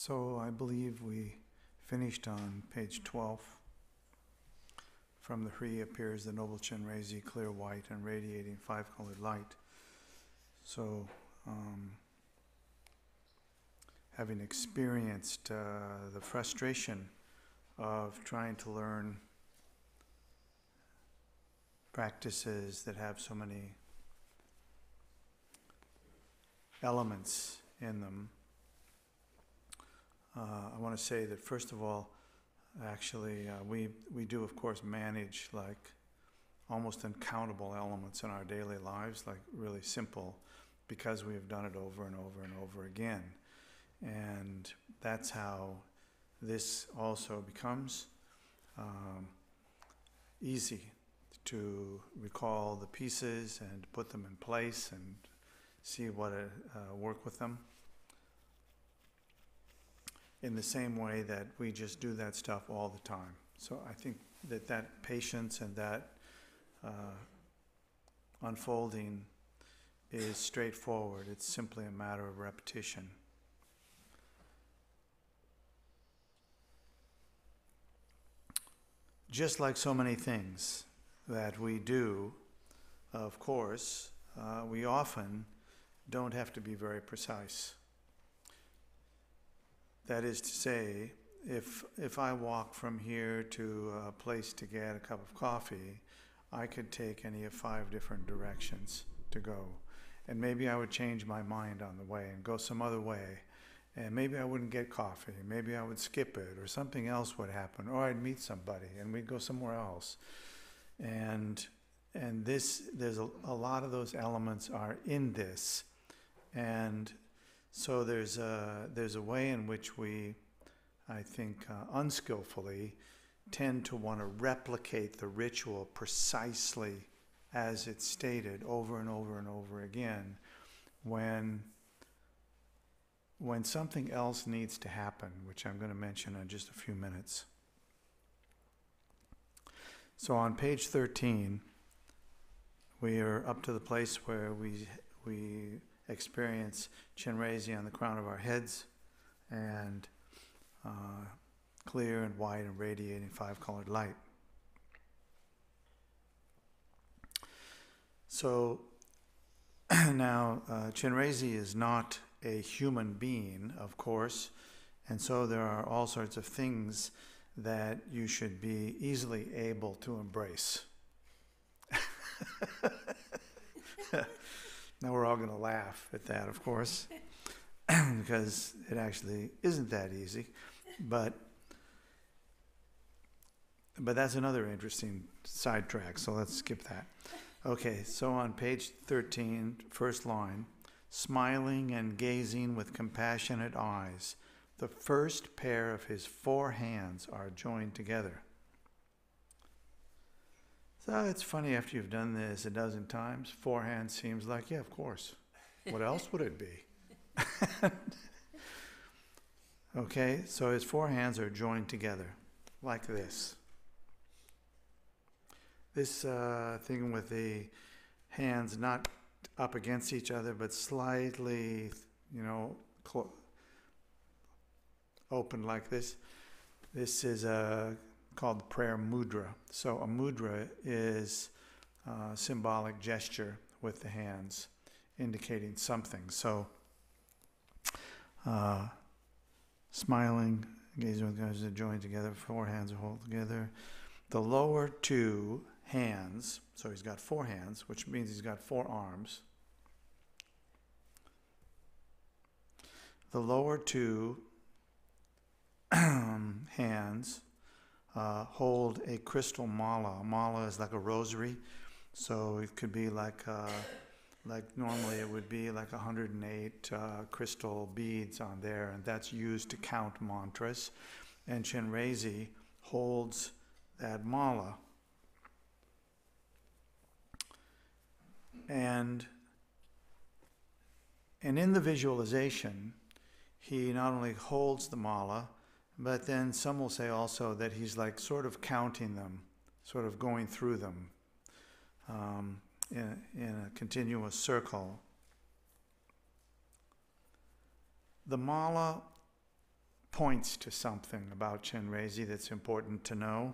So I believe we finished on page 12. From the Hri appears the noble Chenrezig, clear white and radiating five-colored light. So, having experienced the frustration of trying to learn practices that have so many elements in them, I want to say that first of all, actually, we do of course manage like almost uncountable elements in our daily lives, like really simple, because we have done it over and over and over again. And that's how this also becomes easy to recall the pieces and put them in place and see what work with them. In the same way that we just do that stuff all the time. So I think that patience and that unfolding is straightforward. It's simply a matter of repetition. Just like so many things that we do, of course, we often don't have to be very precise. That is to say, if I walk from here to a place to get a cup of coffee, I could take any of 5 different directions to go. And maybe I would change my mind on the way and go some other way. And maybe I wouldn't get coffee. Maybe I would skip it, or something else would happen. Or I'd meet somebody and we'd go somewhere else. And there's a lot of those elements are in this. And so there's a way in which we, I think, unskillfully tend to want to replicate the ritual precisely as it's stated over and over and over again, when something else needs to happen, which I'm going to mention in just a few minutes. So on page 13, we are up to the place where we experience Chenrezig on the crown of our heads, and clear and white and radiating 5-colored light. So now Chenrezig is not a human being, of course, and so there are all sorts of things that you should be easily able to embrace. Now we're all going to laugh at that, of course, because it actually isn't that easy. But that's another interesting sidetrack, so let's skip that. Okay, so on page 13, first line, smiling and gazing with compassionate eyes, the first pair of his 4 hands are joined together. So it's funny, after you've done this a dozen times, 4 hands seems like, yeah, of course. What else would it be? Okay, so his 4 hands are joined together, like this. This thing with the hands not up against each other, but slightly, open like this. This is called the prayer mudra. So a mudra is a symbolic gesture with the hands, indicating something. So smiling, gazing with guys that join together, 4 hands are held together. The lower 2 hands, so he's got 4 hands, which means he's got 4 arms. The lower 2 hands hold a crystal mala. A mala is like a rosary, so it could be like normally it would be like 108 crystal beads on there, and that's used to count mantras. And Chenrezig holds that mala. And in the visualization, he not only holds the mala, but then some will say also that he's like sort of counting them, sort of going through them in a continuous circle. The mala points to something about Chenrezig that's important to know.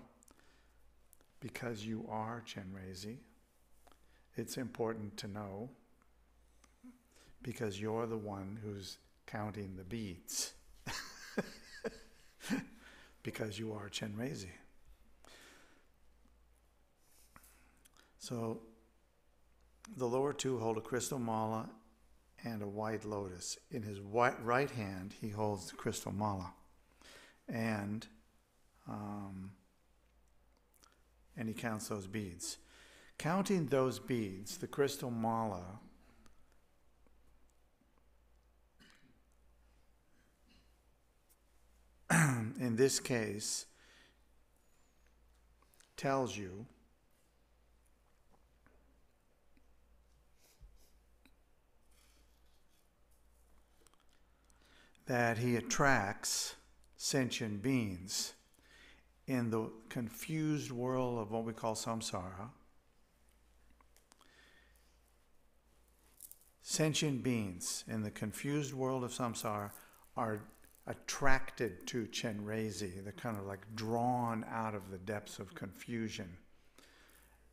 Because you are Chenrezig, it's important to know because you're the one who's counting the beads. Because you are Chenrezig. So the lower two hold a crystal mala and a white lotus. In his right hand, he holds the crystal mala. And he counts those beads. Counting those beads, the crystal mala, in this case, tells you that he attracts sentient beings in the confused world of what we call samsara. Sentient beings in the confused world of samsara are attracted to Chenrezig. They're kind of like drawn out of the depths of confusion.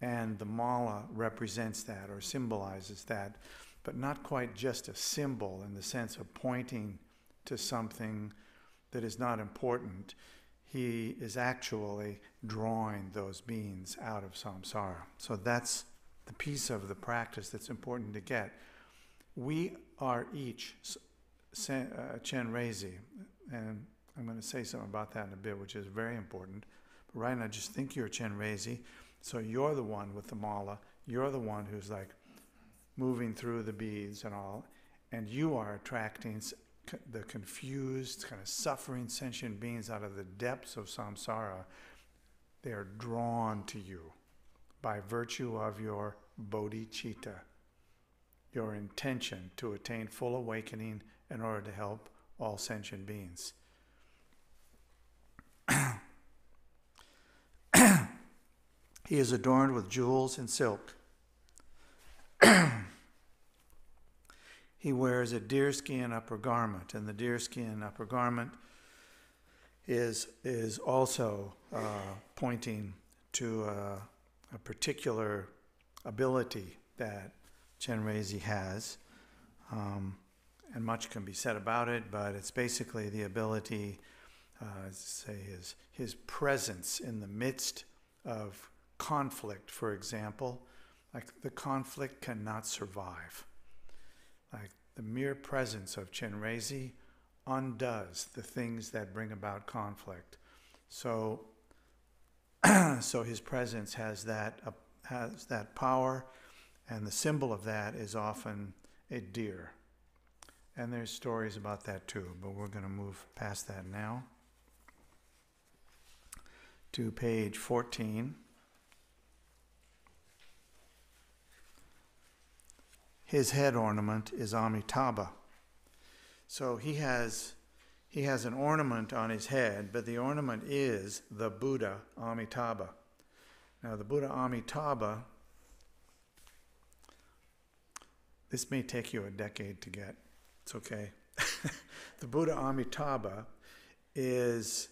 And the mala represents that or symbolizes that, but not quite just a symbol in the sense of pointing to something that is not important. He is actually drawing those beings out of samsara. So that's the piece of the practice that's important to get. We are each Chenrezig, and I'm going to say something about that in a bit, which is very important. But right now, just think you're Chenrezig. So you're the one with the mala. You're the one who's like moving through the beads and all, and you are attracting the confused, kind of suffering sentient beings out of the depths of samsara. They are drawn to you by virtue of your bodhicitta, your intention to attain full awakening in order to help all sentient beings. He is adorned with jewels and silk. He wears a deerskin upper garment, and the deerskin upper garment is also pointing to a particular ability that Chenrezig has. And much can be said about it, but it's basically the ability, say his presence in the midst of conflict, for example. Like the conflict cannot survive. Like the mere presence of Chenrezig undoes the things that bring about conflict. So his presence has that power, and the symbol of that is often a deer. And there's stories about that too, but we're going to move past that now to page 14. His head ornament is Amitabha. So he has an ornament on his head, but the ornament is the Buddha Amitabha. Now the Buddha Amitabha, this may take you a decade to get. It's okay. The Buddha Amitabha is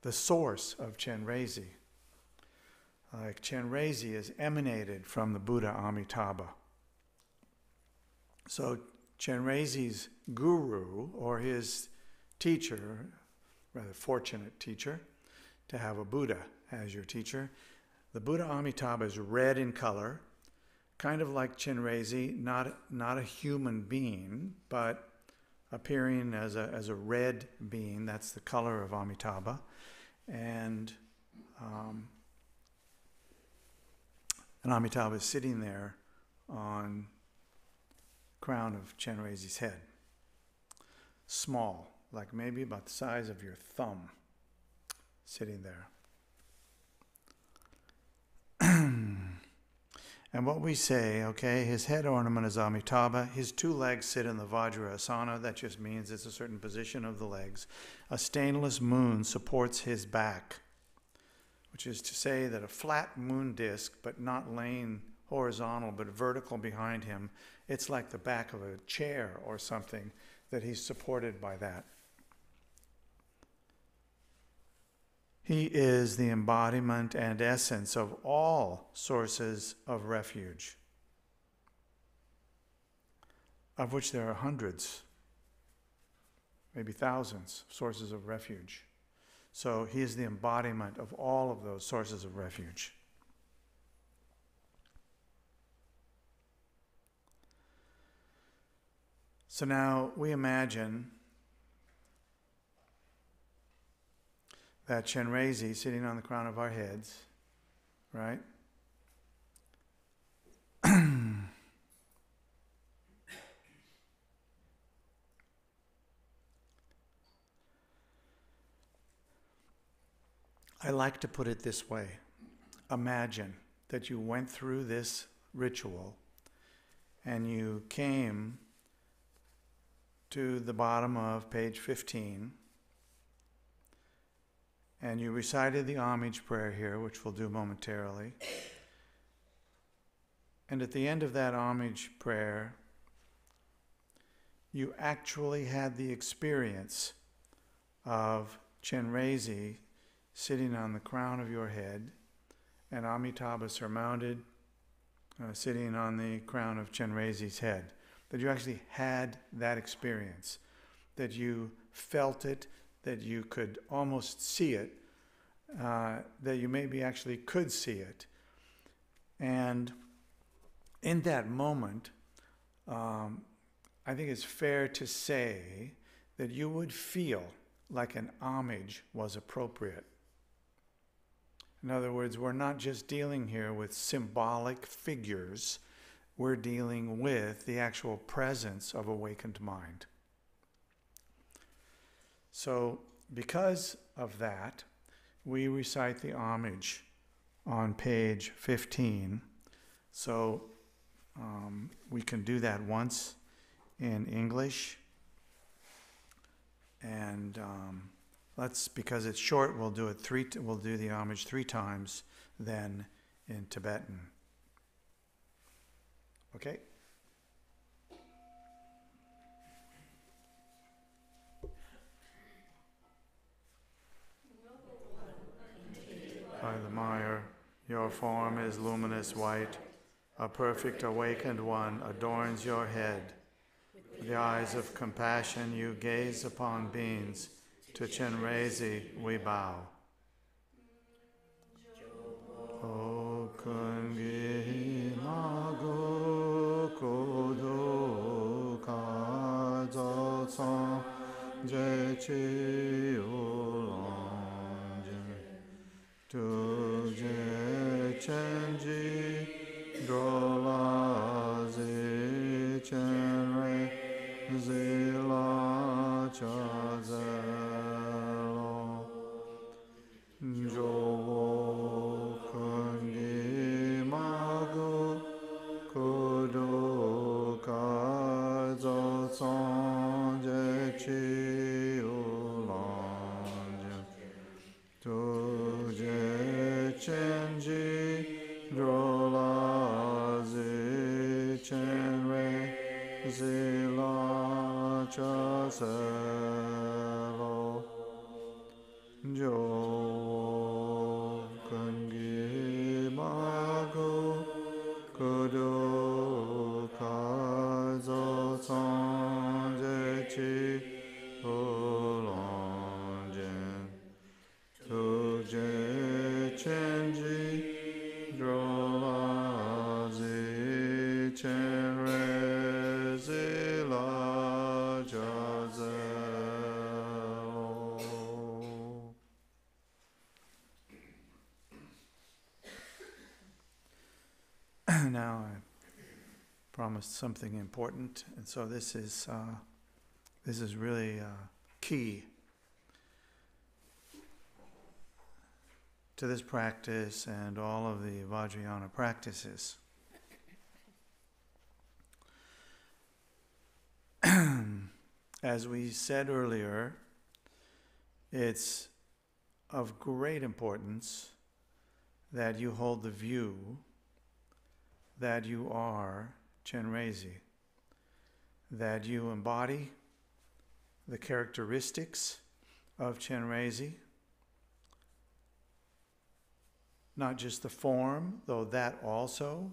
the source of Chenrezig. Like Chenrezig is emanated from the Buddha Amitabha. So Chenrezig's guru, or his teacher, rather fortunate teacher, to have a Buddha as your teacher. The Buddha Amitabha is red in color, kind of like Chenrezig, not a human being, but appearing as a red being. That's the color of Amitabha. And Amitabha is sitting there on the crown of Chenrezig's head. Small, like maybe about the size of your thumb, sitting there. And what we say, okay, his head ornament is Amitabha. His two legs sit in the Vajrasana. That just means it's a certain position of the legs. A stainless moon supports his back, which is to say that a flat moon disk, but not laying horizontal, but vertical behind him, it's like the back of a chair or something that he's supported by that. He is the embodiment and essence of all sources of refuge, of which there are hundreds, maybe thousands, sources of refuge. So he is the embodiment of all of those sources of refuge. So now we imagine that Chenrezig sitting on the crown of our heads, right? I like to put it this way. Imagine that you went through this ritual and you came to the bottom of page 15 and you recited the homage prayer here, which we'll do momentarily. And at the end of that homage prayer, you actually had the experience of Chenrezig sitting on the crown of your head, and Amitabha surmounted, sitting on the crown of Chenrezig's head. That you actually had that experience, that you felt it, that you could almost see it, that you maybe actually could see it. And in that moment, I think it's fair to say that you would feel like an homage was appropriate. In other words, we're not just dealing here with symbolic figures, we're dealing with the actual presence of awakened mind. So, because of that, we recite the homage on page 15. So, we can do that once in English. And because it's short, we'll do the homage 3 times, then in Tibetan. Okay? By the mire, your form is luminous white. A perfect awakened one adorns your head. With the eyes of compassion you gaze upon beings. To Chenrezig we bow. O kungi magu kudu kazo son je chi ulang tu je chenji drola zi Chenrezig la cha zelo jo kungi magu kudu kazo son je chi ulang tu je chenji drola zi Chenrezig la cha zelo jo kungi magu kudu kazo son je chi ulang tu je chenji drola zi Chenrezig la cha zelo. Now I promised something important, and so this is really key to this practice and all of the Vajrayana practices. As we said earlier, it's of great importance that you hold the view that you are Chenrezig, that you embody the characteristics of Chenrezig, not just the form, though that also,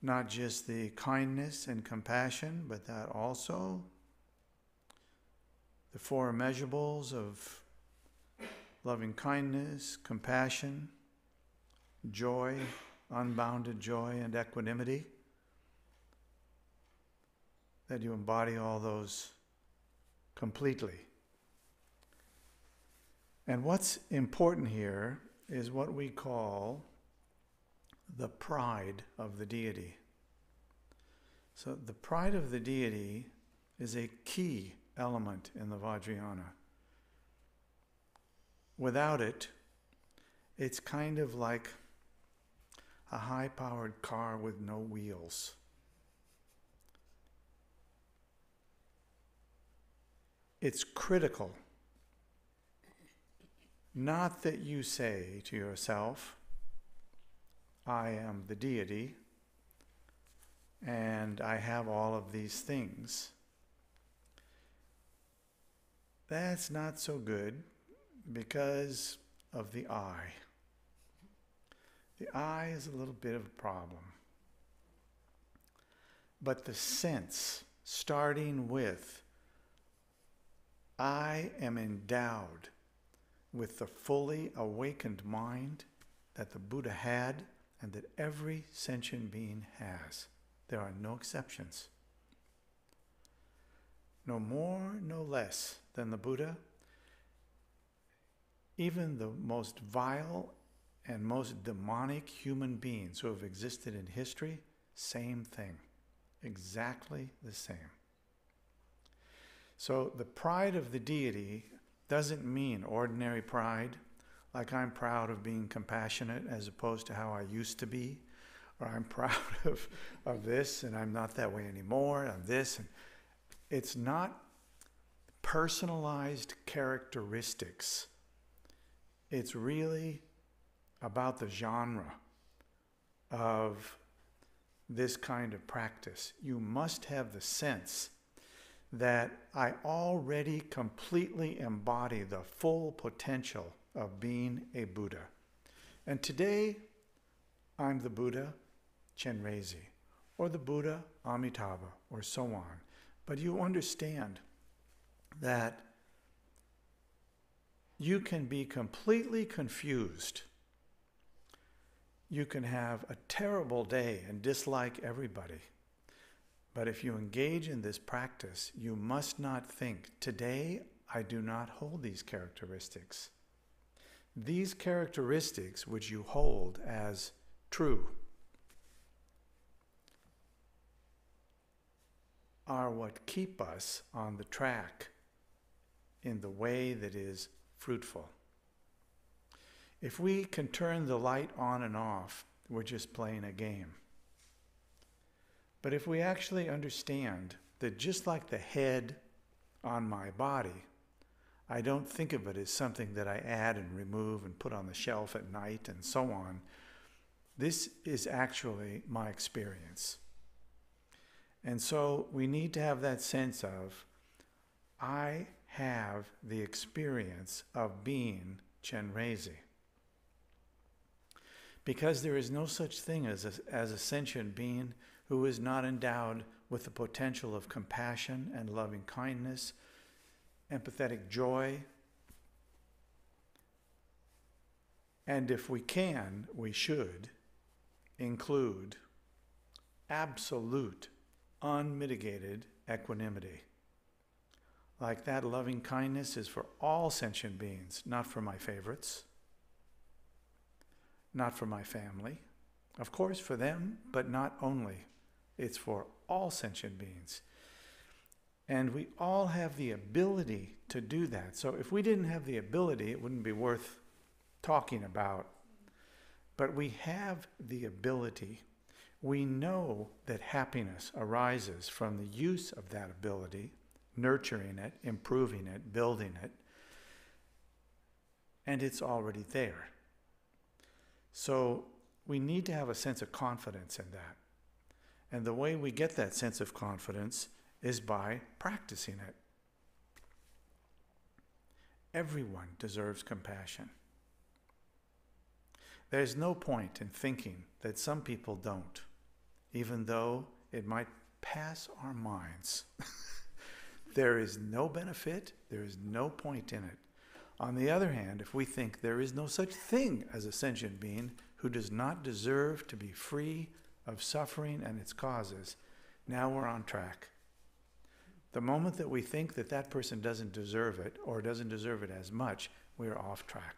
not just the kindness and compassion, but that also, the four immeasurables of loving kindness, compassion, joy, unbounded joy, and equanimity, that you embody all those completely. And what's important here is what we call the pride of the deity. So the pride of the deity is a key element in the Vajrayana. Without it, it's kind of like a high-powered car with no wheels. It's critical, not that you say to yourself, I am the deity, and I have all of these things. That's not so good because of the I. The I is a little bit of a problem. But the sense, starting with, I am endowed with the fully awakened mind that the Buddha had and that every sentient being has. There are no exceptions. No more, no less than the Buddha. Even the most vile and most demonic human beings who have existed in history, same thing. Exactly the same. So the pride of the deity doesn't mean ordinary pride, like I'm proud of being compassionate as opposed to how I used to be, or I'm proud of this and I'm not that way anymore, of this. And it's not personalized characteristics. It's really about the genre of this kind of practice. You must have the sense that I already completely embody the full potential of being a Buddha. And today, I'm the Buddha Chenrezig, or the Buddha Amitabha, or so on. But you understand that you can be completely confused. You can have a terrible day and dislike everybody. But if you engage in this practice, you must not think, today I do not hold these characteristics. These characteristics which you hold as true are what keep us on the track in the way that is fruitful. If we can turn the light on and off, we're just playing a game. But if we actually understand that just like the head on my body, I don't think of it as something that I add and remove and put on the shelf at night and so on. This is actually my experience. And so we need to have that sense of, I have the experience of being Chenrezig. Because there is no such thing as a sentient being who is not endowed with the potential of compassion and loving kindness, empathetic joy. And if we can, we should include absolute, unmitigated equanimity. Like that loving kindness is for all sentient beings, not for my favorites, not for my family. Of course for them, but not only. It's for all sentient beings. And we all have the ability to do that. So if we didn't have the ability, it wouldn't be worth talking about. But we have the ability. We know that happiness arises from the use of that ability, nurturing it, improving it, building it, and it's already there. So we need to have a sense of confidence in that. And the way we get that sense of confidence is by practicing it. Everyone deserves compassion. There's no point in thinking that some people don't, even though it might pass our minds. There is no benefit, there is no point in it. On the other hand, if we think there is no such thing as a sentient being who does not deserve to be free of suffering and its causes, now we're on track. The moment that we think that that person doesn't deserve it, or doesn't deserve it as much, we're off track.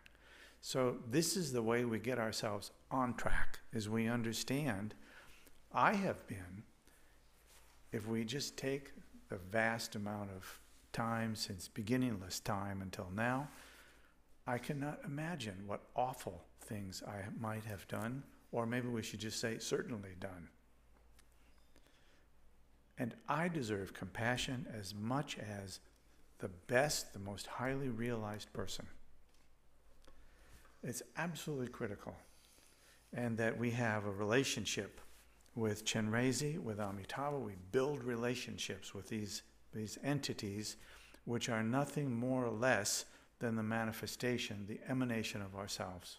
So this is the way we get ourselves on track, is we understand, I have been, if we just take the vast amount of time since beginningless time until now, I cannot imagine what awful things I might have done, or maybe we should just say certainly done. And I deserve compassion as much as the best, the most highly realized person. It's absolutely critical. And that we have a relationship with Chenrezig, with Amitabha. We build relationships with these entities which are nothing more or less than the manifestation, the emanation of ourselves.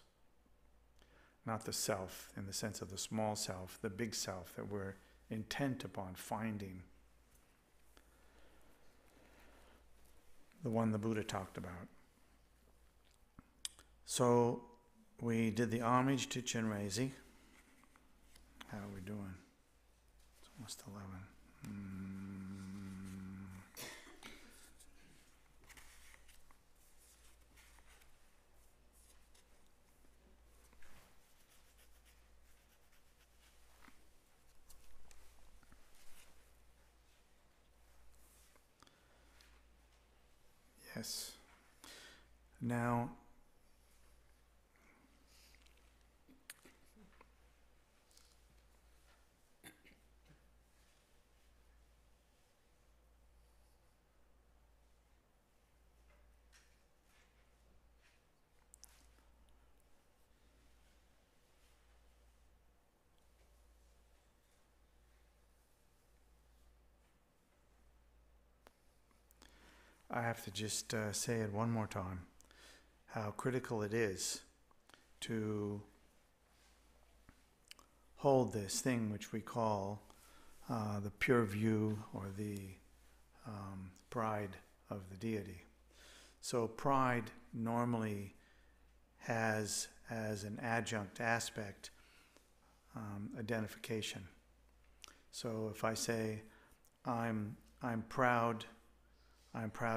Not the self in the sense of the small self, the big self that we're intent upon finding. The one the Buddha talked about. So we did the homage to Chenrezig. How are we doing? It's almost 11. Yes. Now, I have to just say it one more time, how critical it is to hold this thing which we call the pure view, or the pride of the deity. So pride normally has as an adjunct aspect identification. So if I say, I'm proud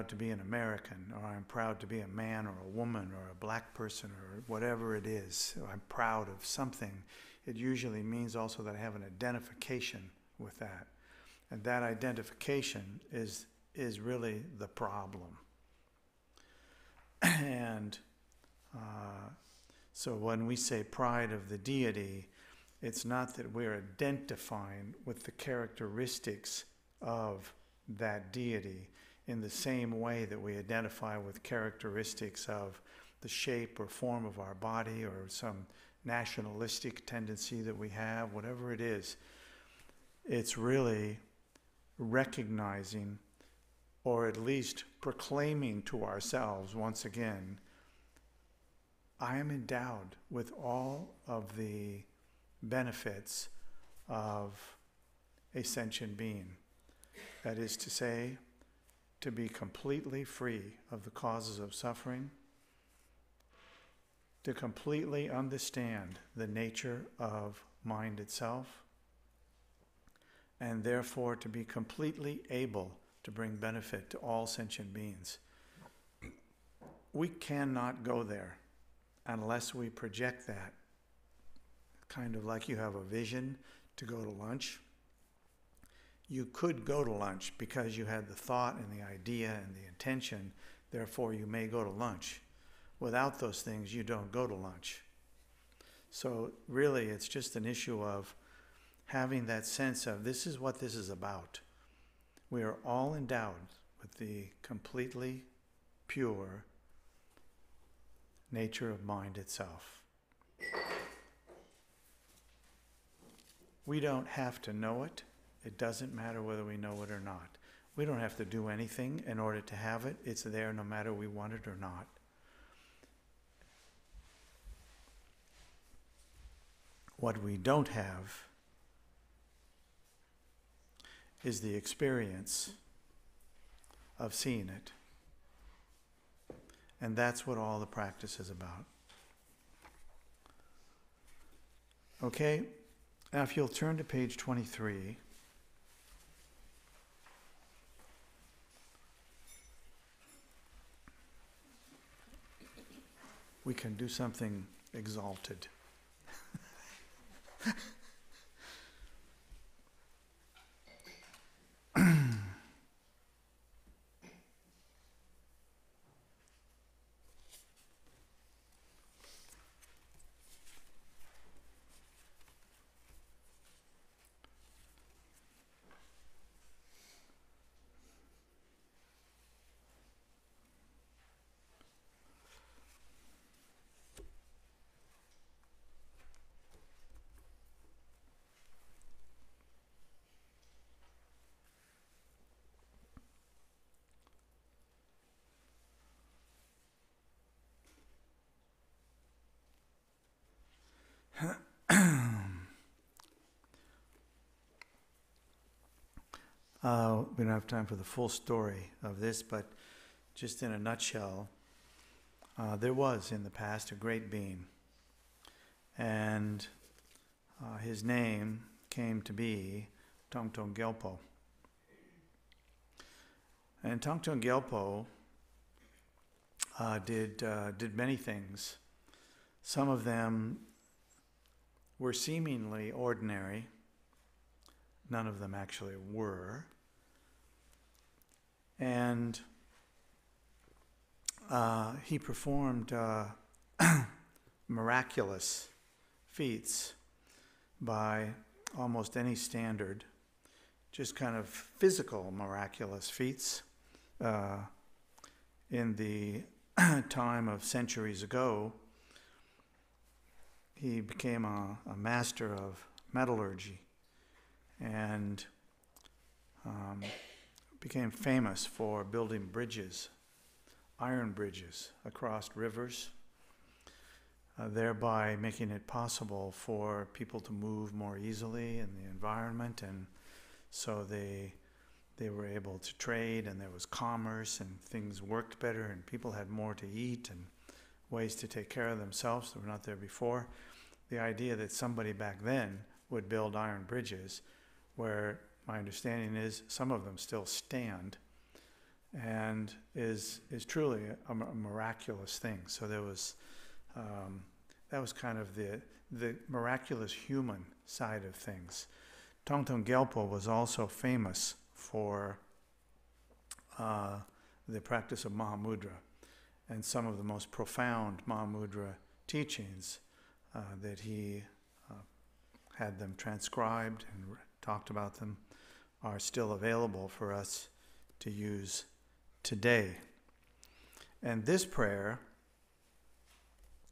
to be an American, or I'm proud to be a man or a woman or a black person or whatever it is, I'm proud of something, it usually means also that I have an identification with that. And that identification is really the problem. And so when we say pride of the deity, it's not that we're identifying with the characteristics of that deity in the same way that we identify with characteristics of the shape or form of our body, or some nationalistic tendency that we have, whatever it is. It's really recognizing, or at least proclaiming to ourselves once again, I am endowed with all of the benefits of a sentient being. That is to say, to be completely free of the causes of suffering, to completely understand the nature of mind itself, and therefore to be completely able to bring benefit to all sentient beings. We cannot go there unless we project that. Kind of like you have a vision to go to lunch. You could go to lunch because you had the thought and the idea and the intention, therefore you may go to lunch. Without those things, you don't go to lunch. So really, it's just an issue of having that sense of, this is what this is about. We are all endowed with the completely pure nature of mind itself. We don't have to know it. It doesn't matter whether we know it or not. We don't have to do anything in order to have it. It's there no matter we want it or not. What we don't have is the experience of seeing it. And that's what all the practice is about. Okay, now if you'll turn to page 23. We can do something exalted. We don't have time for the full story of this, but just in a nutshell, there was in the past a great being, and his name came to be Tongtong Gyalpo. And Tongtong Gyalpo did many things. Some of them were seemingly ordinary. None of them actually were. And he performed miraculous feats by almost any standard, just kind of physical miraculous feats. In the time of centuries ago, he became a master of metallurgy and became famous for building bridges, iron bridges across rivers, thereby making it possible for people to move more easily in the environment, and so they were able to trade, and there was commerce, and things worked better, and people had more to eat and ways to take care of themselves that were not there before. The idea that somebody back then would build iron bridges, where my understanding is some of them still stand, and is truly a miraculous thing. So there was that was kind of the miraculous human side of things. Tongtong Gyalpo was also famous for the practice of Mahamudra, and some of the most profound Mahamudra teachings that he had them transcribed and talked about them are still available for us to use today. And this prayer,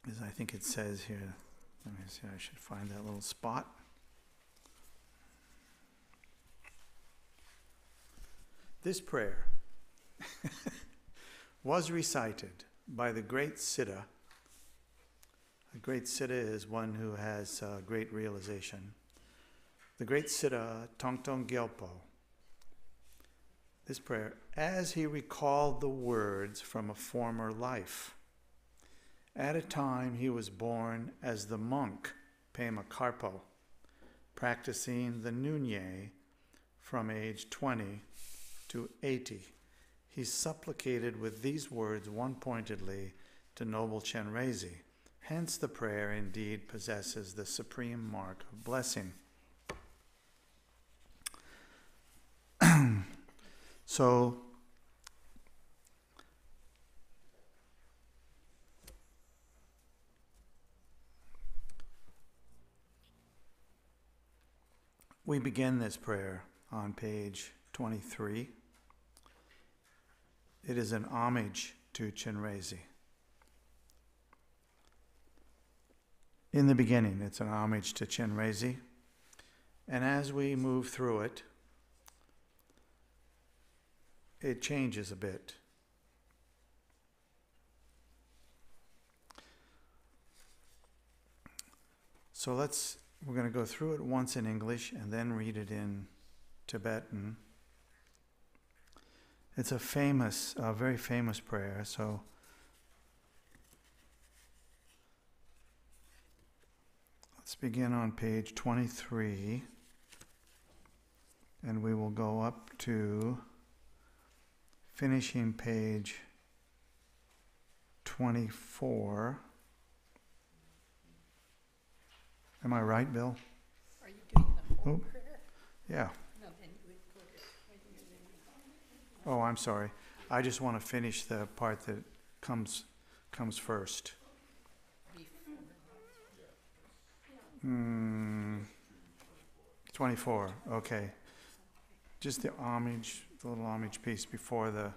as I think it says here, let me see, I should find that little spot. This prayer was recited by the great Siddha. A great Siddha is one who has great realization. The great Siddha, Tongtong Gyalpo. This prayer, as he recalled the words from a former life. At a time he was born as the monk Pema Karpo, practicing the Nunye from age 20 to 80. He supplicated with these words one-pointedly to noble Chenrezig. Hence the prayer indeed possesses the supreme mark of blessing. So, we begin this prayer on page 23. It is an homage to Chenrezig. In the beginning, it's an homage to Chenrezig, And as we move through it, it changes a bit. So we're going to go through it once in English and then read it in Tibetan. It's a very famous prayer, so let's begin on page 23, and we will go up to finishing page 24. Am I right, Bill? Are you doing the whole prayer? Yeah. No, then you would put it right here, then you. Oh, I'm sorry. I just want to finish the part that comes first. 24. Okay. Just the little homage piece before the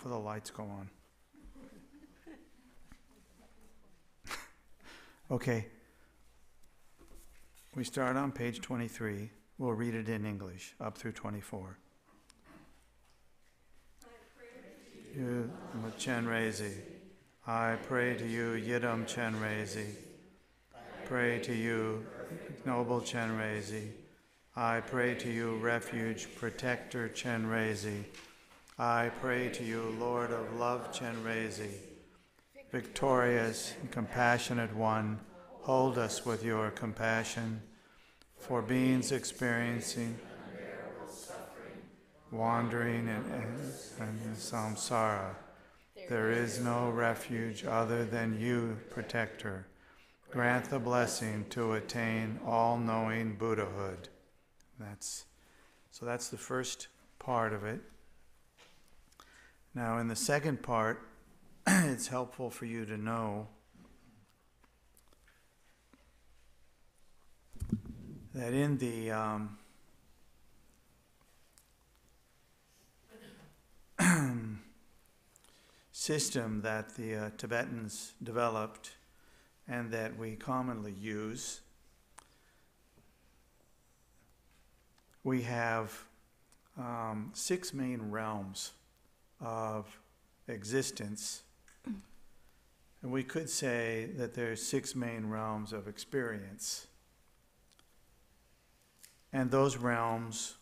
lights go on. Okay. We start on page 23. We'll read it in English, up through 24. You, Chenrezig. I pray to you, Yidam Chenrezig. Pray to you, noble Chenrezig. I pray to you, refuge, protector Chenrezig. I pray to you, Lord of love Chenrezig. Victorious and compassionate one, hold us with your compassion. For beings experiencing wandering in samsara, there is no refuge other than you, protector. Grant the blessing to attain all-knowing Buddhahood. That's the first part of it. Now in the second part, it's helpful for you to know that in the system that the Tibetans developed and that we commonly use, we have 6 main realms of existence. And we could say that there's 6 main realms of experience. And those realms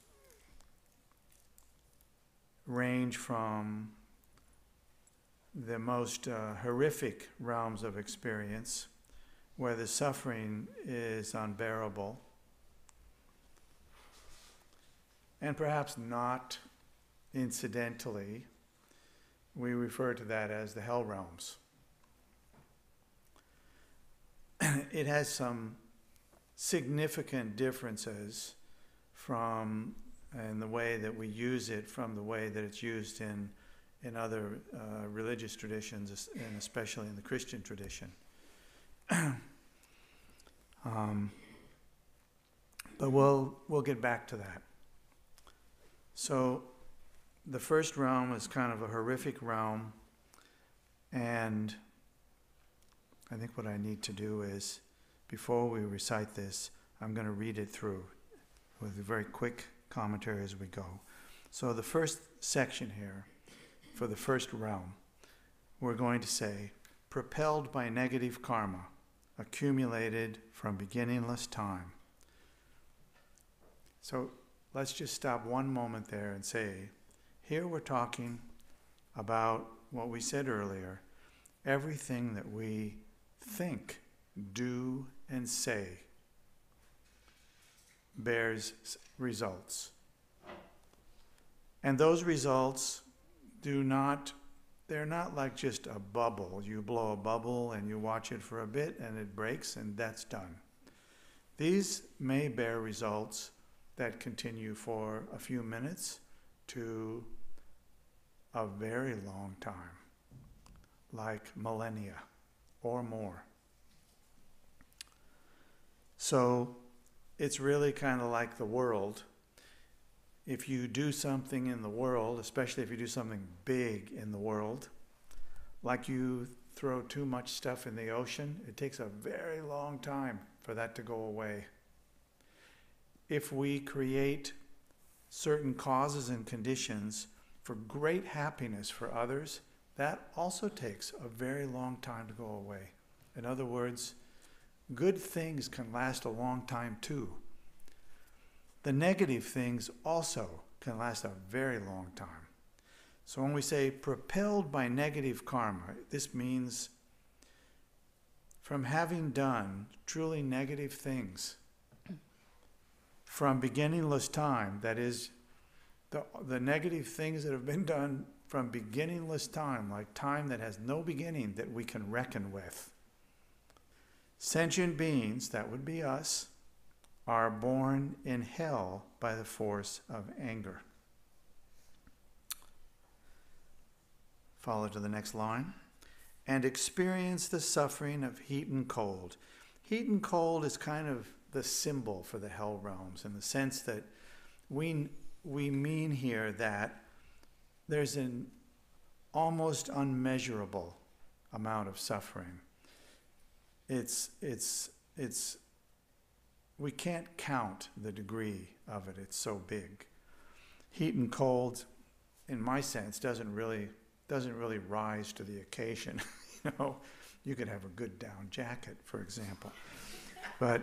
range from the most horrific realms of experience, where the suffering is unbearable, and perhaps not incidentally, we refer to that as the hell realms. It has some significant differences in the way that we use it from the way that it's used in other religious traditions, and especially in the Christian tradition. But we'll get back to that. So the first realm is kind of a horrific realm, and I think what I need to do is, before we recite this, I'm going to read it through with a very quick commentary as we go. So the first section here, for the first realm, we're going to say, propelled by negative karma, accumulated from beginningless time. So let's just stop one moment there and say, here we're talking about what we said earlier, everything that we think, do, and say bears results. And those results they're not like just a bubble. You blow a bubble and you watch it for a bit and it breaks and that's done. These may bear results that continue for a few minutes to a very long time, like millennia or more. So it's really kind of like the world. If you do something in the world, especially if you do something big in the world, like you throw too much stuff in the ocean, it takes a very long time for that to go away. If we create certain causes and conditions for great happiness for others, that also takes a very long time to go away. In other words, good things can last a long time too. The negative things also can last a very long time. So when we say propelled by negative karma, this means from having done truly negative things from beginningless time, that is, the negative things that have been done from beginningless time, like time that has no beginning that we can reckon with. Sentient beings, that would be us, are born in hell by the force of anger. Follow to the next line. And experience the suffering of heat and cold. Heat and cold is kind of the symbol for the hell realms, in the sense that we mean here that there's an almost unmeasurable amount of suffering. We can't count the degree of it. It's so big. Heat and cold, in my sense, doesn't really rise to the occasion. You could have a good down jacket, for example, but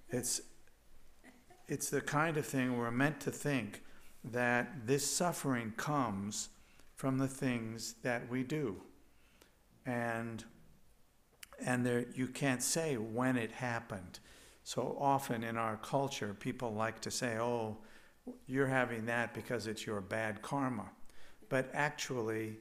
it's the kind of thing we're meant to think that this suffering comes from the things that we do, and there, you can't say when it happened. So often in our culture, people like to say, "Oh, you're having that because it's your bad karma." But actually,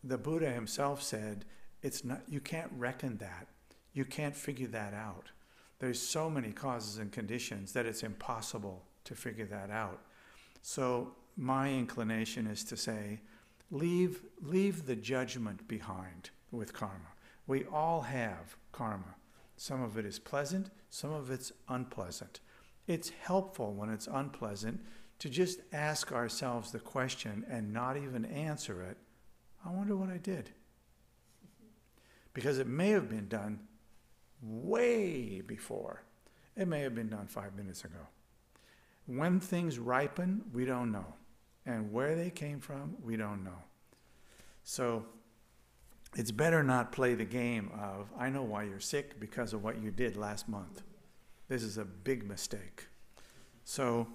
the Buddha himself said, it's not, you can't reckon that. You can't figure that out. There's so many causes and conditions that it's impossible to figure that out. So my inclination is to say, leave the judgment behind with karma. We all have karma. Some of it is pleasant, some of it's unpleasant. It's helpful when it's unpleasant to just ask ourselves the question and not even answer it. I wonder what I did. Because it may have been done way before. It may have been done 5 minutes ago. When things ripen, we don't know. And where they came from, we don't know. So it's better not play the game of, I know why you're sick because of what you did last month. This is a big mistake. So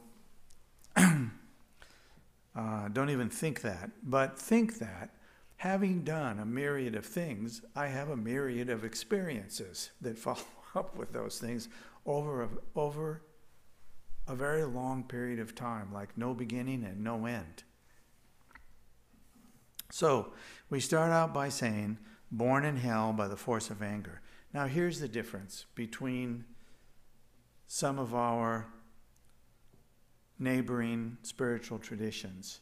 don't even think that. But think that, having done a myriad of things, I have a myriad of experiences that follow up with those things over a very long period of time, like no beginning and no end. So we start out by saying, born in hell by the force of anger. Now here's the difference between some of our neighboring spiritual traditions.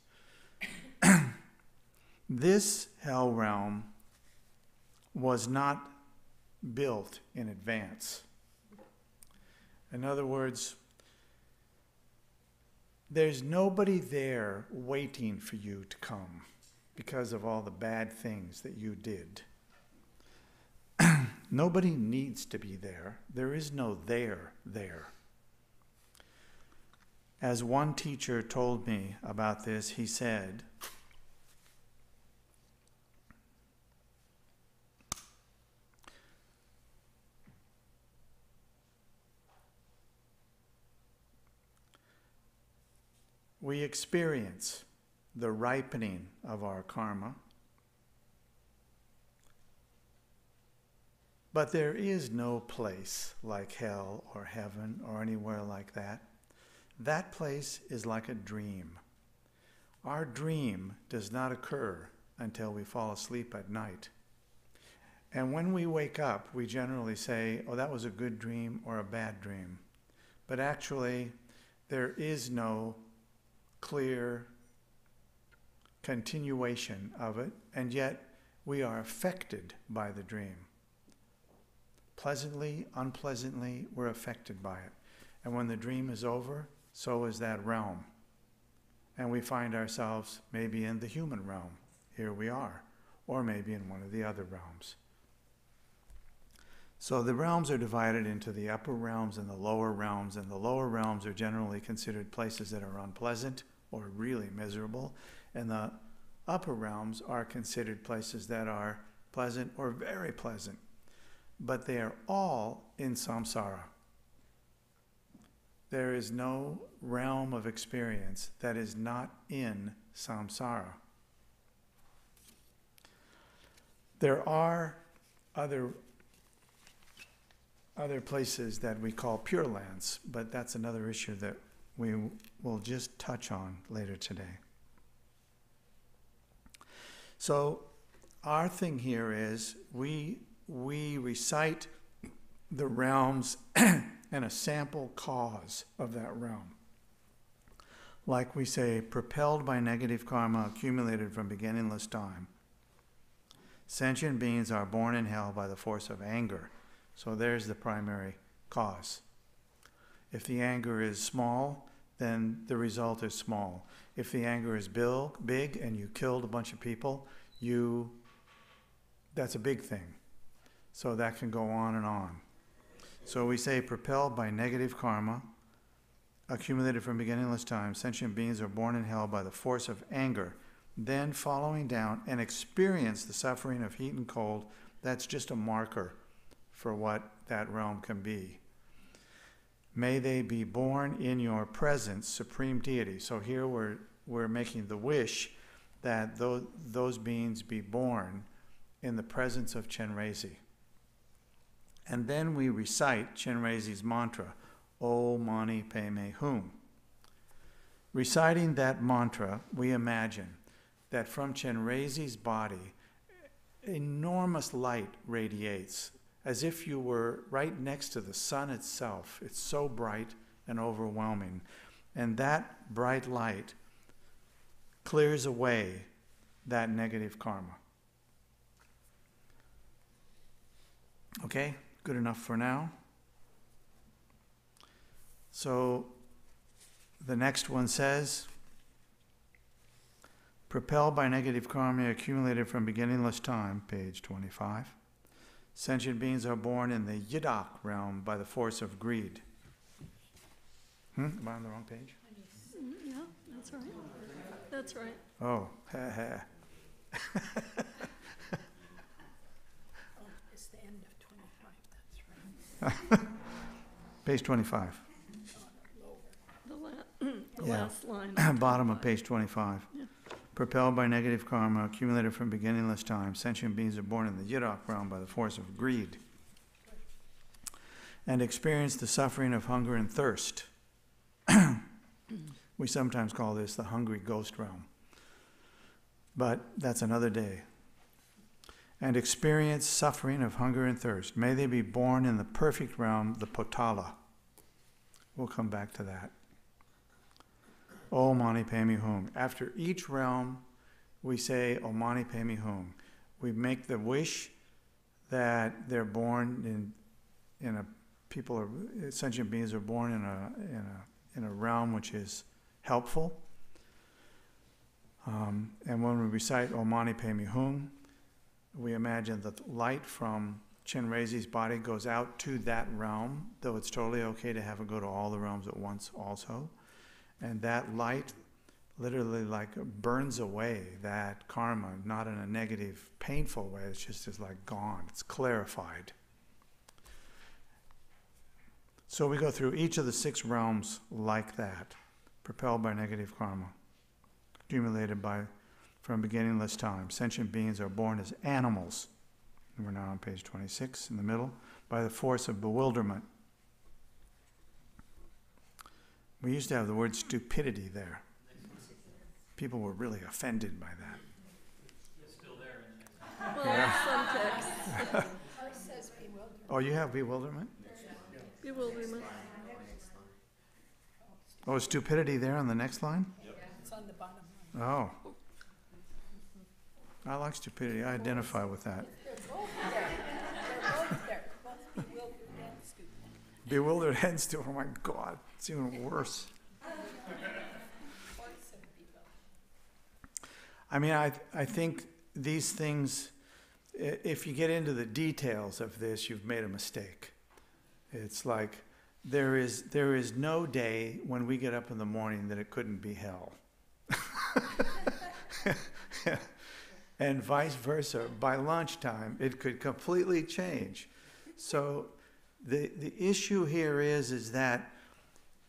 This hell realm was not built in advance. In other words, there's nobody there waiting for you to come because of all the bad things that you did. Nobody needs to be there. There is no there. As one teacher told me about this, he said, we experience the ripening of our karma, but there is no place like hell or heaven or anywhere like that. That place is like a dream. Our dream does not occur until we fall asleep at night. And when we wake up, we generally say, oh, that was a good dream or a bad dream. But actually, there is no clear continuation of it, and yet we are affected by the dream. Pleasantly, unpleasantly, we're affected by it. And when the dream is over, so is that realm. And we find ourselves maybe in the human realm. Here we are. Or maybe in one of the other realms. So the realms are divided into the upper realms and the lower realms, and the lower realms are generally considered places that are unpleasant or really miserable, and the upper realms are considered places that are pleasant or very pleasant. But they are all in samsara. There is no realm of experience that is not in samsara. There are other places that we call pure lands, but that's another issue that we will just touch on later today. So our thing here is we recite the realms and a sample cause of that realm. Like we say, propelled by negative karma accumulated from beginningless time. Sentient beings are born in hell by the force of anger. So there's the primary cause. If the anger is small, then the result is small. If the anger is big and you killed a bunch of people, that's a big thing. So that can go on and on. So we say, propelled by negative karma, accumulated from beginningless time, sentient beings are born in hell by the force of anger, then following down and experience the suffering of heat and cold. That's just a marker for what that realm can be. May they be born in your presence, supreme deity. So here we're making the wish that those beings be born in the presence of Chenrezig. And then we recite Chenrezig's mantra, O Mani Padme Hum. Reciting that mantra, we imagine that from Chenrezig's body, enormous light radiates, as if you were right next to the sun itself. It's so bright and overwhelming. And that bright light clears away that negative karma. Okay, good enough for now. So the next one says, propelled by negative karma accumulated from beginningless time, page 25. Sentient beings are born in the Yidak realm by the force of greed. Am I on the wrong page? Yeah, that's right. That's right. Oh, It's the end of 25, that's right. page 25. The Yeah. last line. Bottom of page 25. Yeah. Propelled by negative karma accumulated from beginningless time, sentient beings are born in the Yidak realm by the force of greed and experience the suffering of hunger and thirst. We sometimes call this the hungry ghost realm, but that's another day. And experience suffering of hunger and thirst. May they be born in the perfect realm, the Potala. We'll come back to that. O Mani Padme Hum. After each realm, we say, O Mani Padme Hum. We make the wish that they're born in a sentient beings are born in a realm which is helpful. And when we recite O Mani Padme Hum, we imagine that the light from Chenrezig's body goes out to that realm, though it's totally okay to have it go to all the realms at once also. And that light literally like burns away that karma, not in a negative, painful way. It's just like gone. It's clarified. So we go through each of the 6 realms like that, propelled by negative karma, accumulated from beginningless time. Sentient beings are born as animals. And we're now on page 26 in the middle, by the force of bewilderment. We used to have the word stupidity there. People were really offended by that. It's still there. Well, that's some text. Ours says bewildered. Oh, you have bewilderment? Bewilderment. Oh, is stupidity there on the next line? It's on the bottom line. Oh. I like stupidity. I identify with that. They're both there. They're both there. Both bewildered and stupid. Bewildered and stupid. Oh my God. It's even worse. Parts of bewildered. I mean, I think these things if you get into the details of this, you've made a mistake. It's like there is no day when we get up in the morning that it couldn't be hell. And vice versa. By lunchtime, it could completely change. So the issue here is that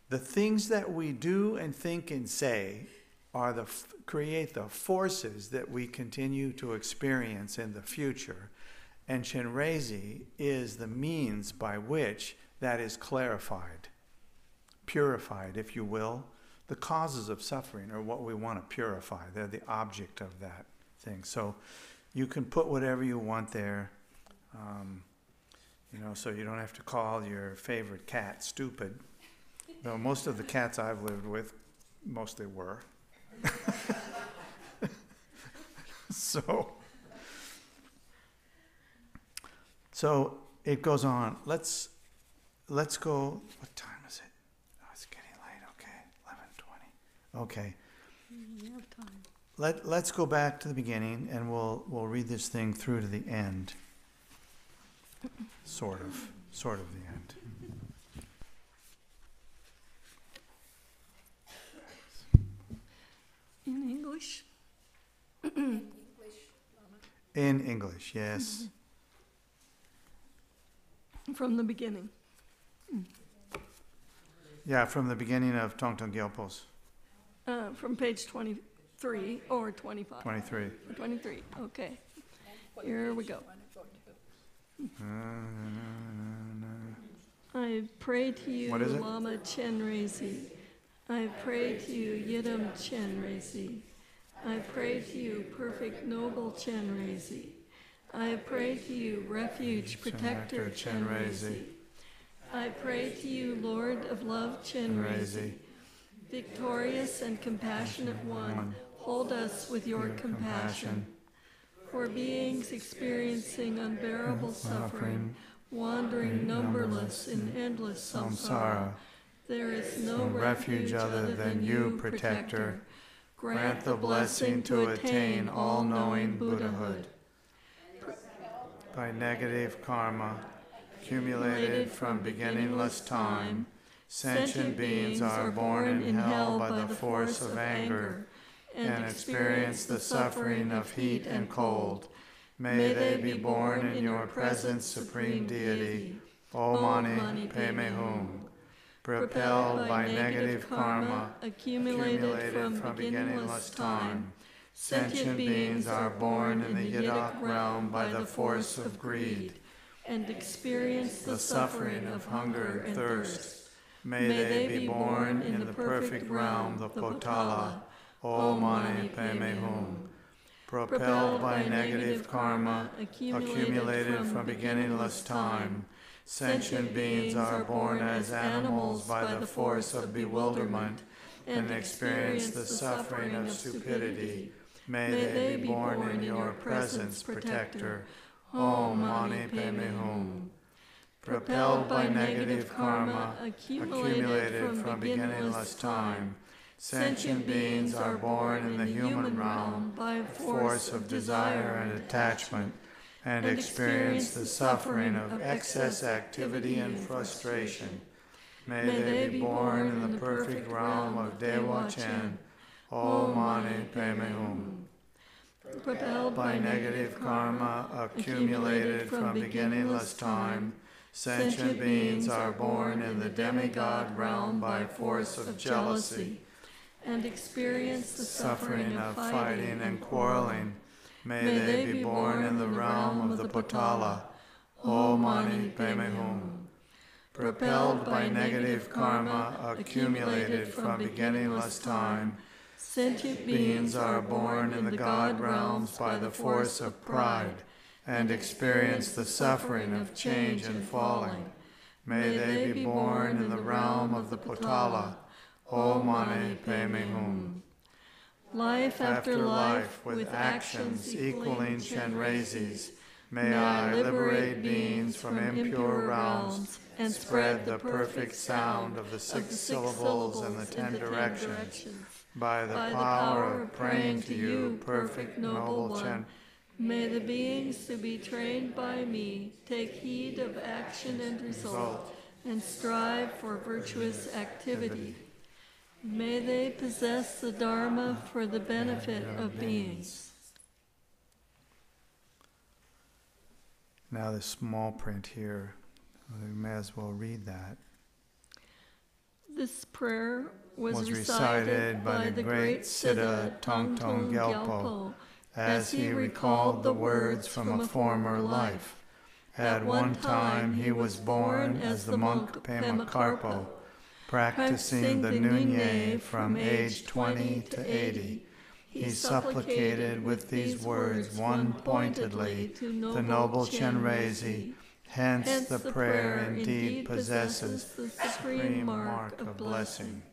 the things that we do and think and say are create the forces that we continue to experience in the future. And Chenrezig is the means by which that is clarified, purified, if you will. The causes of suffering are what we want to purify. They're the object of that thing. So you can put whatever you want there, so you don't have to call your favorite cat stupid. Though most of the cats I've lived with, mostly were. So it goes on. Let's go. What time is it? Oh, it's getting late. Okay, 11:20. Okay. We have time. Let's go back to the beginning, and we'll read this thing through to the end. Sort of the end. In English? In English, Lama. In English, yes. From the beginning. Yeah, from the beginning of Tongtong Gyalpo's From page 23 or 25? 23. 23, okay. And what Here we page go. you wanna go to? I pray to you, What is it? Lama Chenrezig. I pray to you, Yidam Chenrezig. I pray to you, perfect noble Chenrezig. I pray to you, refuge protector Chenrezig. I pray to you, Lord of love Chenrezig. Victorious and compassionate one, hold us with your compassion. For beings experiencing unbearable suffering, wandering numberless in endless samsara, there is no refuge other than you, protector. Grant the blessing to attain all-knowing Buddhahood. By negative karma, accumulated from beginningless time, sentient beings are born in hell by the force of anger, and experience the suffering of heat and cold. May they be born in your presence, Supreme Deity, O Mani Padme Hum. Propelled by negative karma, accumulated from beginningless time, sentient beings are born in the Yidok realm by the force of greed, and experience the suffering of hunger and thirst. May they be born in the perfect realm, the Potala, O Mani Padme Hum. Propelled by negative karma, accumulated from beginningless time, sentient beings are born as animals by the force of bewilderment and experience the suffering of stupidity. May they be born in your presence, protector, O Mani Padme Hum. Propelled by negative karma, accumulated from beginningless time, sentient beings are born in the human realm by force of desire and attachment, and experience the suffering of excess activity and frustration. May they be born in the perfect realm of Dewa Chen, O Mani Padme Hum. Propelled By negative karma, accumulated from beginningless time, sentient beings are born in the demigod realm by force of jealousy, and experience the suffering of fighting and quarreling. May they be born in the realm of the Potala, O Mani Padme Hum. Propelled by negative karma, accumulated from beginningless time, sentient beings are born in the god realms by the force of pride, and experience the suffering of change and falling. May they be born in the realm of the Potala, O Mani Padme Hum. Life After life, with actions equaling Chenrezig's, may I liberate beings from impure realms and spread the perfect sound of the 6 syllables and the 10 directions. By the power of praying to you, perfect noble May the beings to be trained by me take heed of action and result, and strive for virtuous activity. May they possess the Dharma for the benefit of beings. Now the small print here, we may as well read that. This prayer was recited by the great Siddha Tongtong Gyalpo as he recalled the words from a former life. At one time he was born as the monk Pema Karpo, practicing the Nunye from age 20 to 80. He supplicated with these words one-pointedly the noble Chenrezig. Hence the prayer indeed possesses the supreme mark of blessing.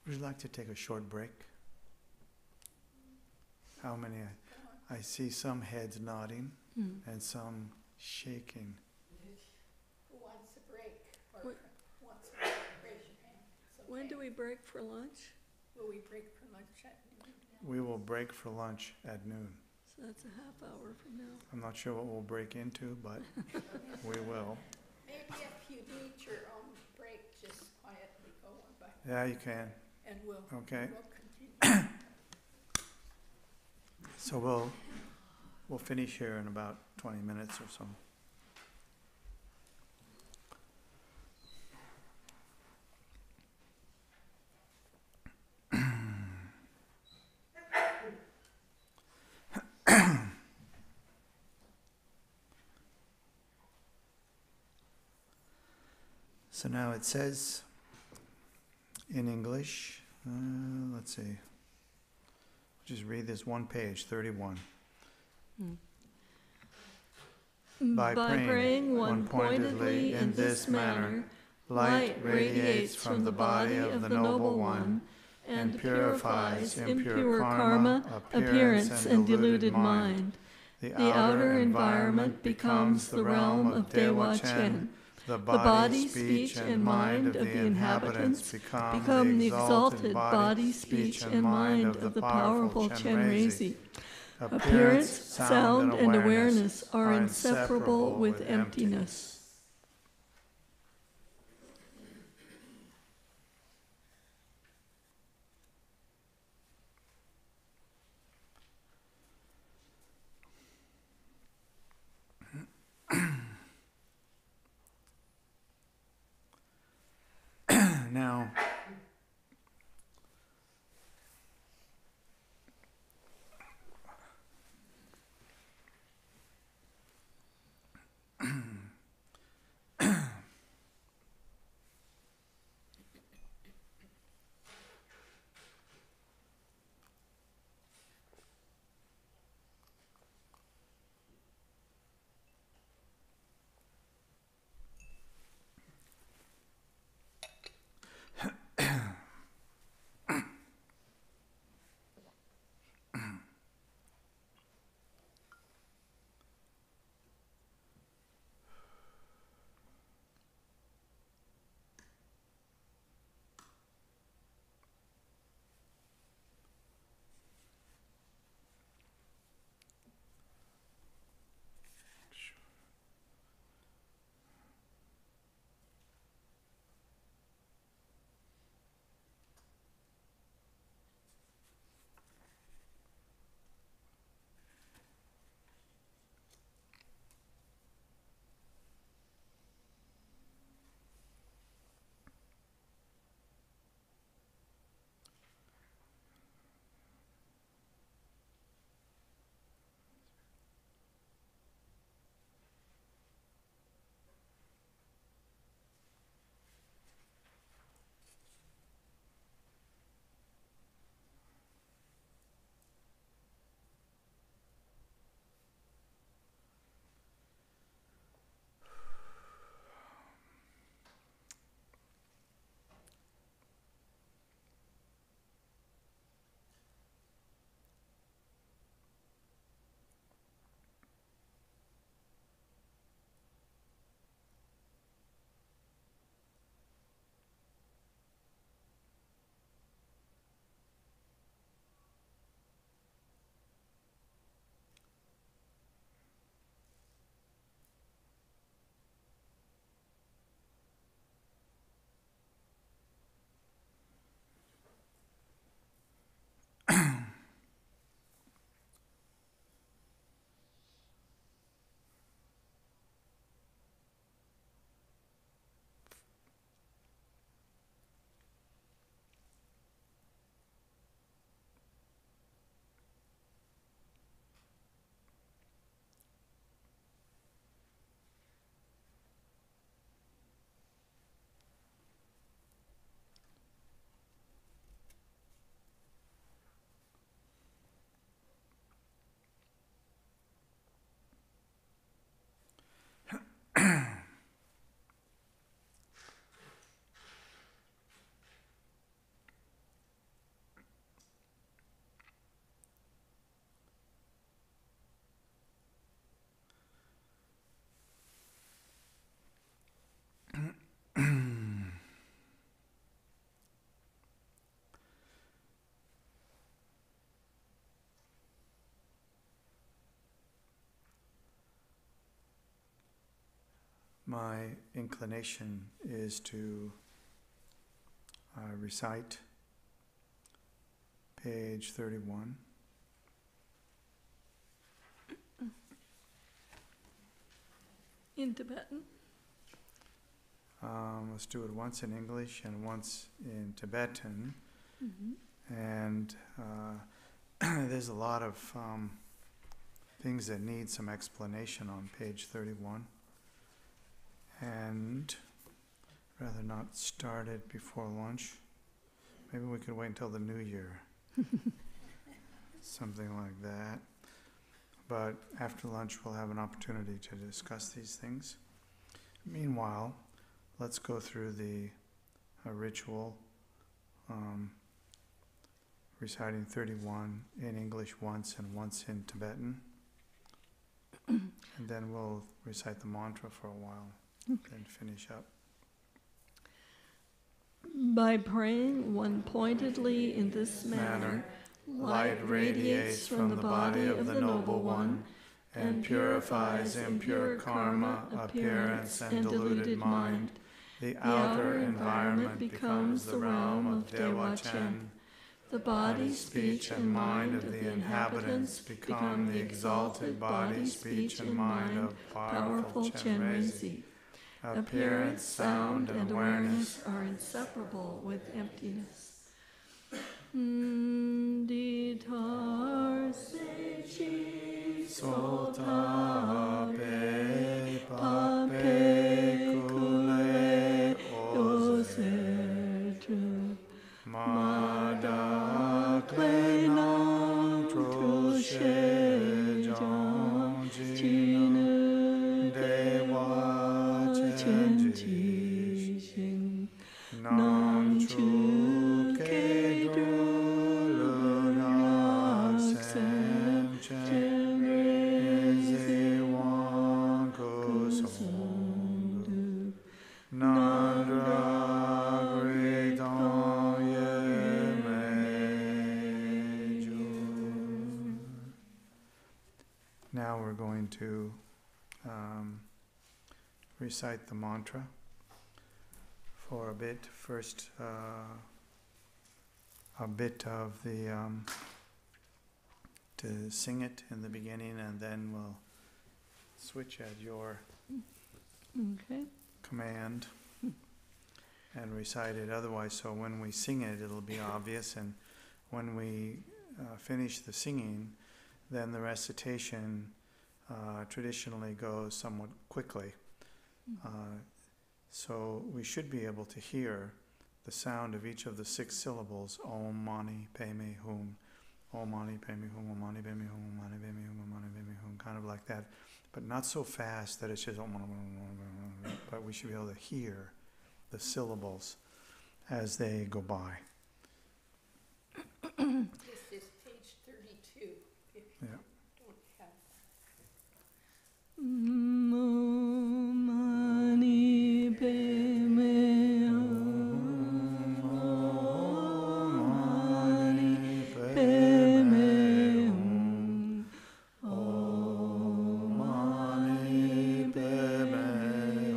Would you like to take a short break? How many? I see some heads nodding and some shaking. Who wants a break? Or who wants a break? Raise your hand. It's okay. When do we break for lunch? Will we break for lunch at noon? We will break for lunch at noon. So that's a half hour from now. I'm not sure what we'll break into, but we will. Maybe if you need your own break, just quietly go on by. Yeah, you can. And we'll Okay. continue. So we'll finish here in about 20 minutes or so. So now it says in English, let's see, just read this one page, 31. By praying one-pointedly in this manner, light radiates from the body of the Noble One and purifies impure karma, appearance, and deluded mind. The outer environment becomes the realm of Dewa Chen. The body, speech, and mind of the inhabitants become the exalted body, speech, and mind of the powerful Chenrezig. Appearance, sound, and awareness are inseparable with emptiness. Now, my inclination is to recite page 31. In Tibetan? Let's do it once in English and once in Tibetan. Mm-hmm. And there's a lot of things that need some explanation on page 31. And rather not start it before lunch. Maybe we could wait until the new year. Something like that. But after lunch we'll have an opportunity to discuss these things. Meanwhile, let's go through the ritual, reciting 31 in English once and once in Tibetan. And then we'll recite the mantra for a while, and finish up. By praying one pointedly in this manner, light radiates from the body of the Noble One and purifies impure karma, appearance, and deluded mind. The outer environment becomes the realm of Dewa-Chen. The body, speech, and mind of the inhabitants become the exalted body, speech, and mind of powerful Chenrezig. Appearance, sound, and awareness are inseparable with emptiness. Ditar sechi sota pe pape kule osetu mada klenam troshe janjinu dewa chenjishin nam chu ke drulunasem chenreze wanko sondu nandra gredam yemeju. Now we're going to recite the mantra for a bit. First, a bit of the to sing it in the beginning, and then we'll switch at your command and recite it otherwise. So when we sing it, it'll be obvious, and when we finish the singing, then the recitation traditionally goes somewhat quickly. So we should be able to hear the sound of each of the 6 syllables, Om Mani Padme Hum, Om Mani Padme Hum, Om Mani Padme Hum, Om Mani Padme Hum, Om Mani Padme Hum, kind of like that, but not so fast that it's just Om Mani Padme Hum, but we should be able to hear the syllables as they go by. This is page 32, if you Yeah. don't have that. Mani Padme Hum, Mani Padme Hum, Om Mani Padme Hum, Om Mani Padme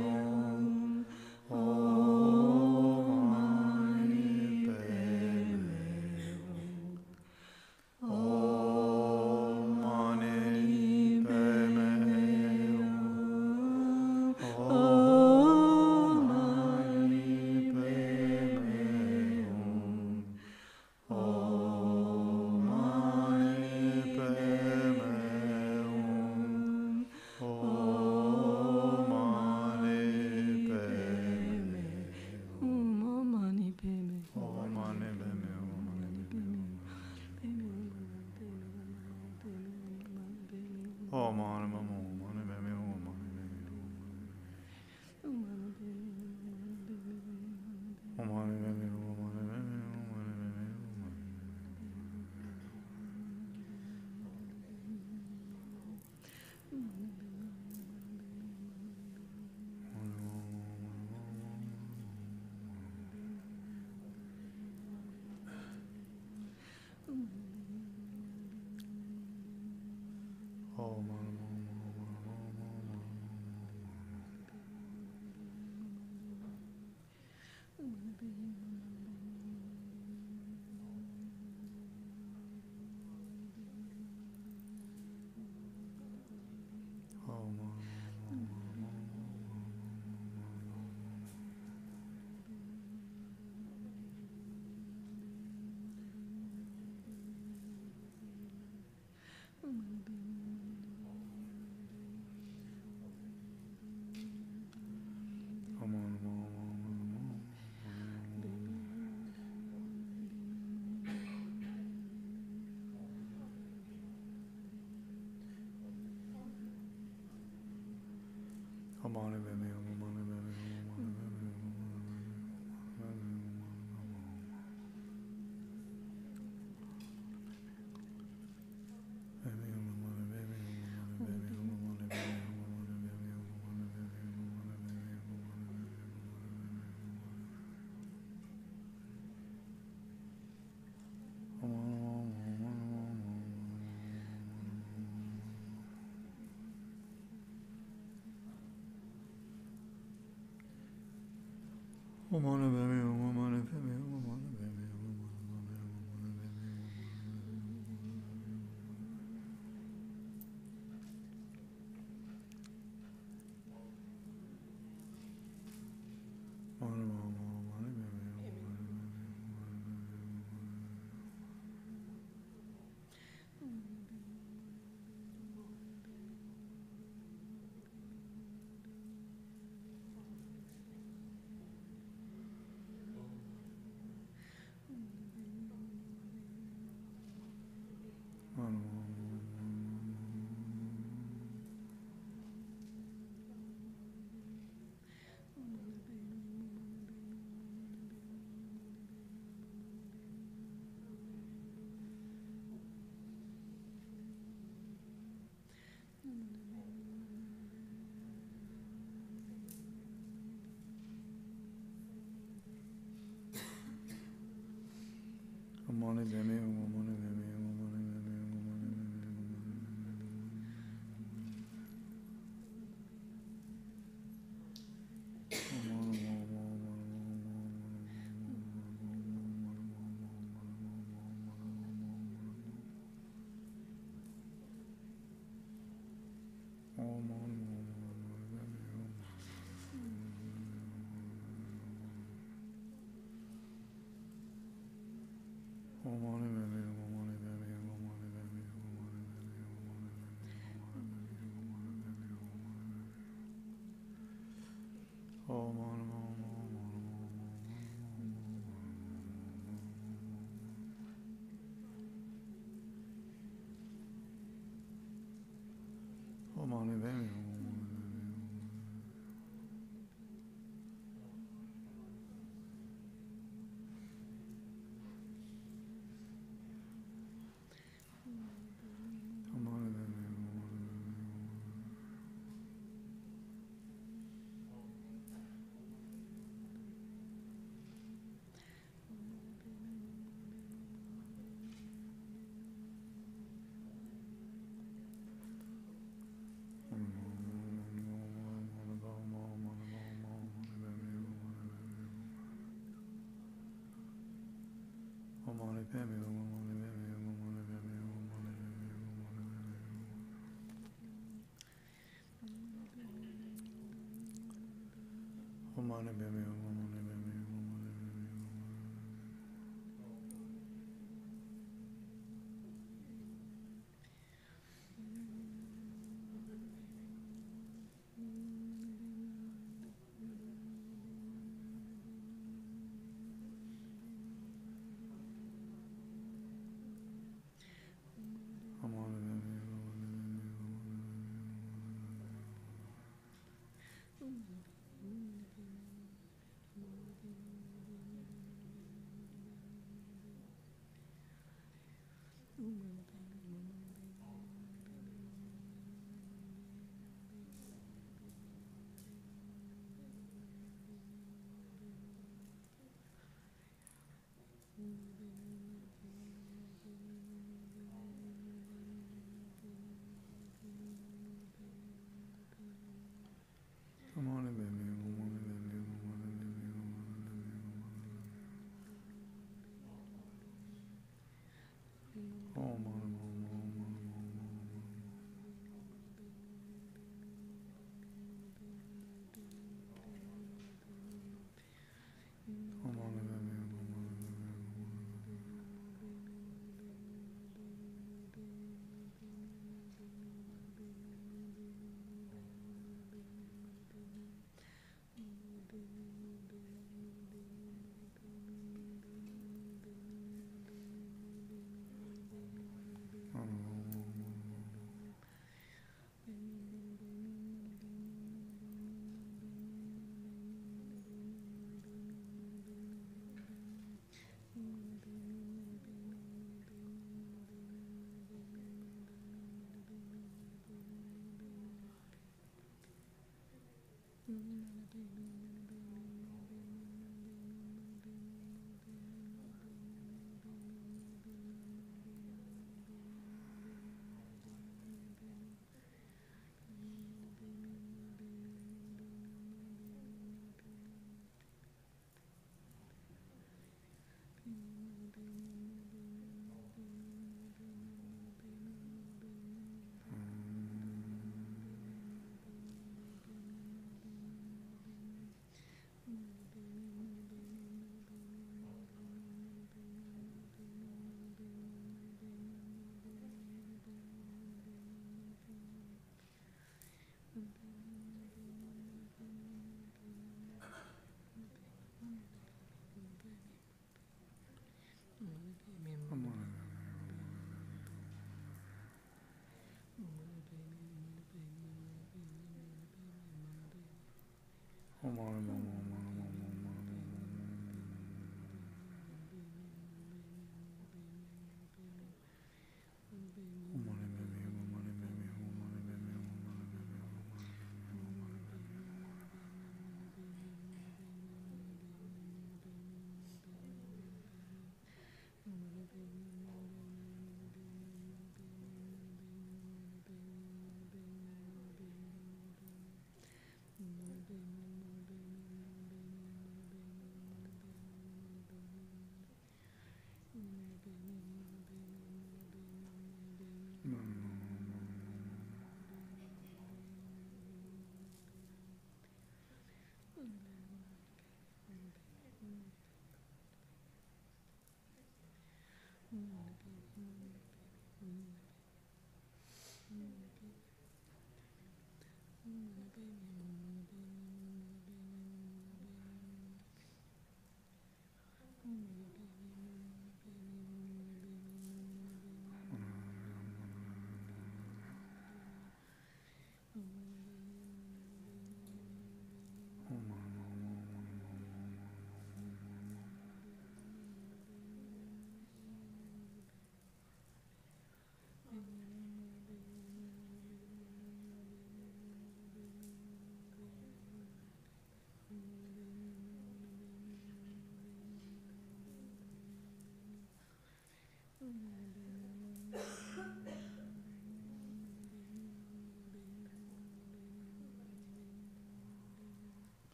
Hum, Om Mani Padme Hum, Om Mani Padme Hum, Om Mani Padme Hum, Om Mani Padme Hum, Om Mani Padme Hum, Om Mani Padme Hum, Om Mani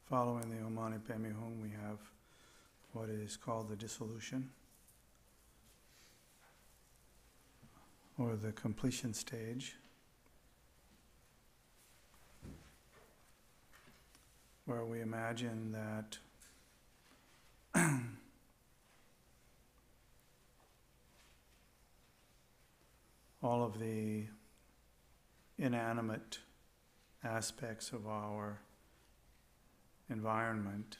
Following the Om Mani Padme Hum, we have what is called the dissolution, or the completion stage, where we imagine that all of the inanimate aspects of our environment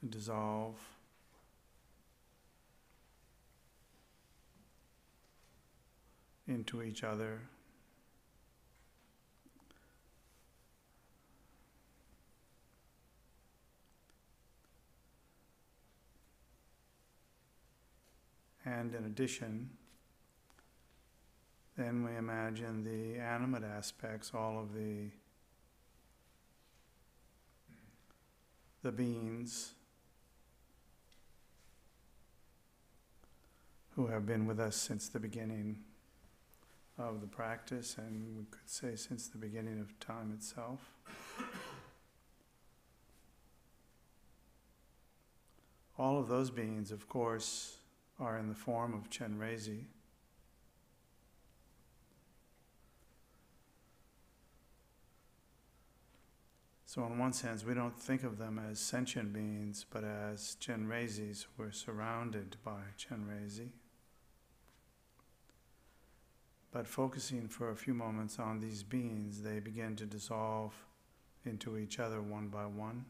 dissolve into each other, and in addition, then we imagine the animate aspects, all of the beings who have been with us since the beginning of the practice, and we could say since the beginning of time itself. All of those beings, of course, are in the form of Chenrezig. So in one sense, we don't think of them as sentient beings, but as Chenrezigs. We're surrounded by Chenrezig. But focusing for a few moments on these beings, they begin to dissolve into each other one by one.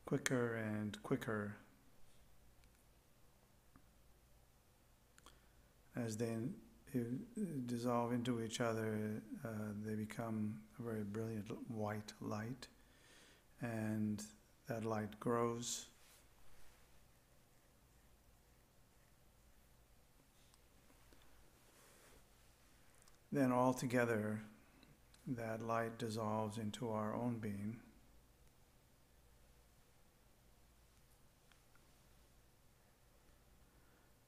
Quicker and quicker as they dissolve into each other, they become a very brilliant white light, and that light grows. Then all together, that light dissolves into our own being.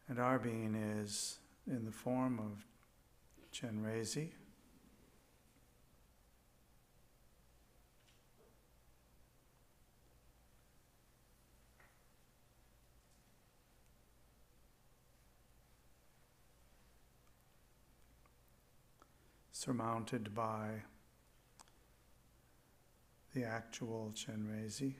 And our being is in the form of Chenrezig, surmounted by the actual Chenrezig.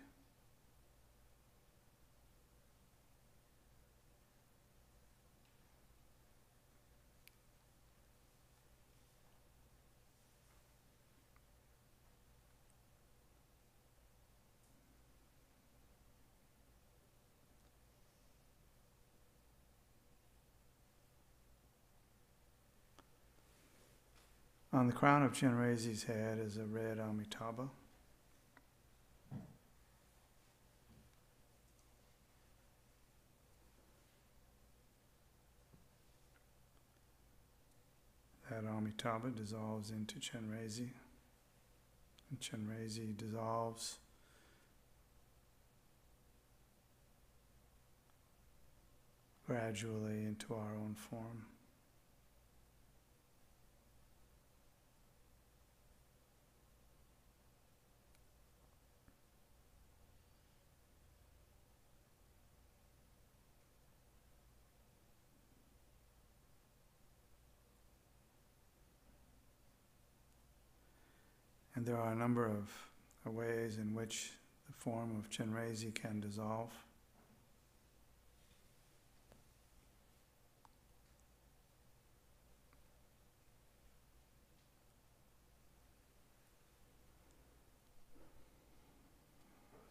On the crown of Chenrezig's head is a red Amitabha. That Amitabha dissolves into Chenrezig, and Chenrezig dissolves gradually into our own form. And there are a number of ways in which the form of Chenrezig can dissolve.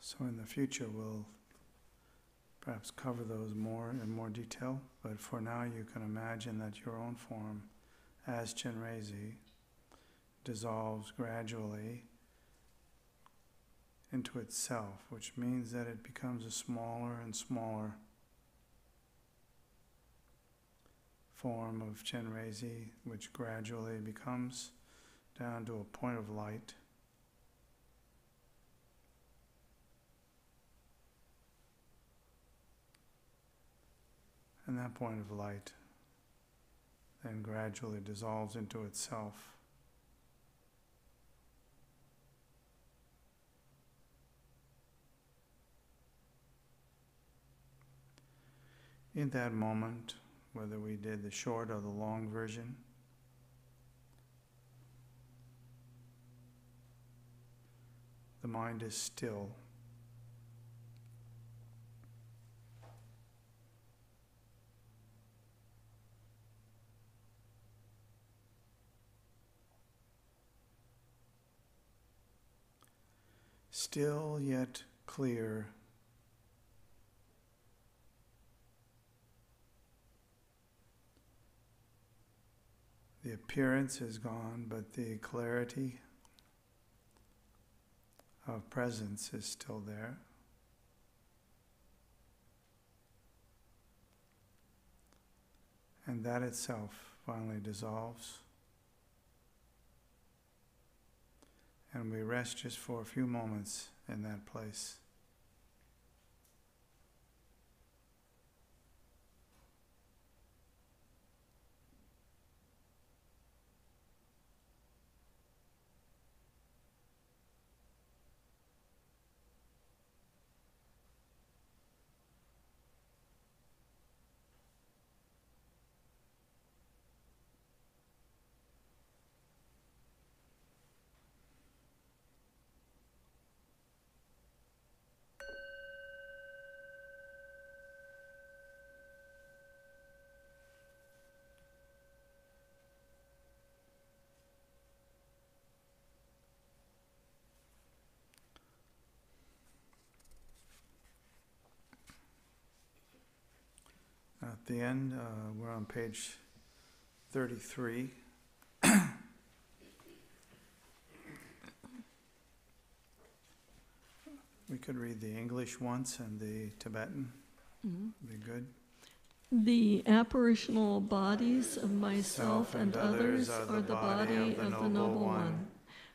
So in the future we'll perhaps cover those more in more detail, but for now you can imagine that your own form as Chenrezig dissolves gradually into itself, which means that it becomes a smaller and smaller form of Chenrezig, which gradually becomes down to a point of light. And that point of light then gradually dissolves into itself. in that moment, whether we did the short or the long version, the mind is still. Still yet clear. The appearance is gone, but the clarity of presence is still there. And that itself finally dissolves. And we rest just for a few moments in that place. At the end, we're on page 33. We could read the English once and the Tibetan. Be good. The apparitional bodies of myself and others are the body of the Noble One.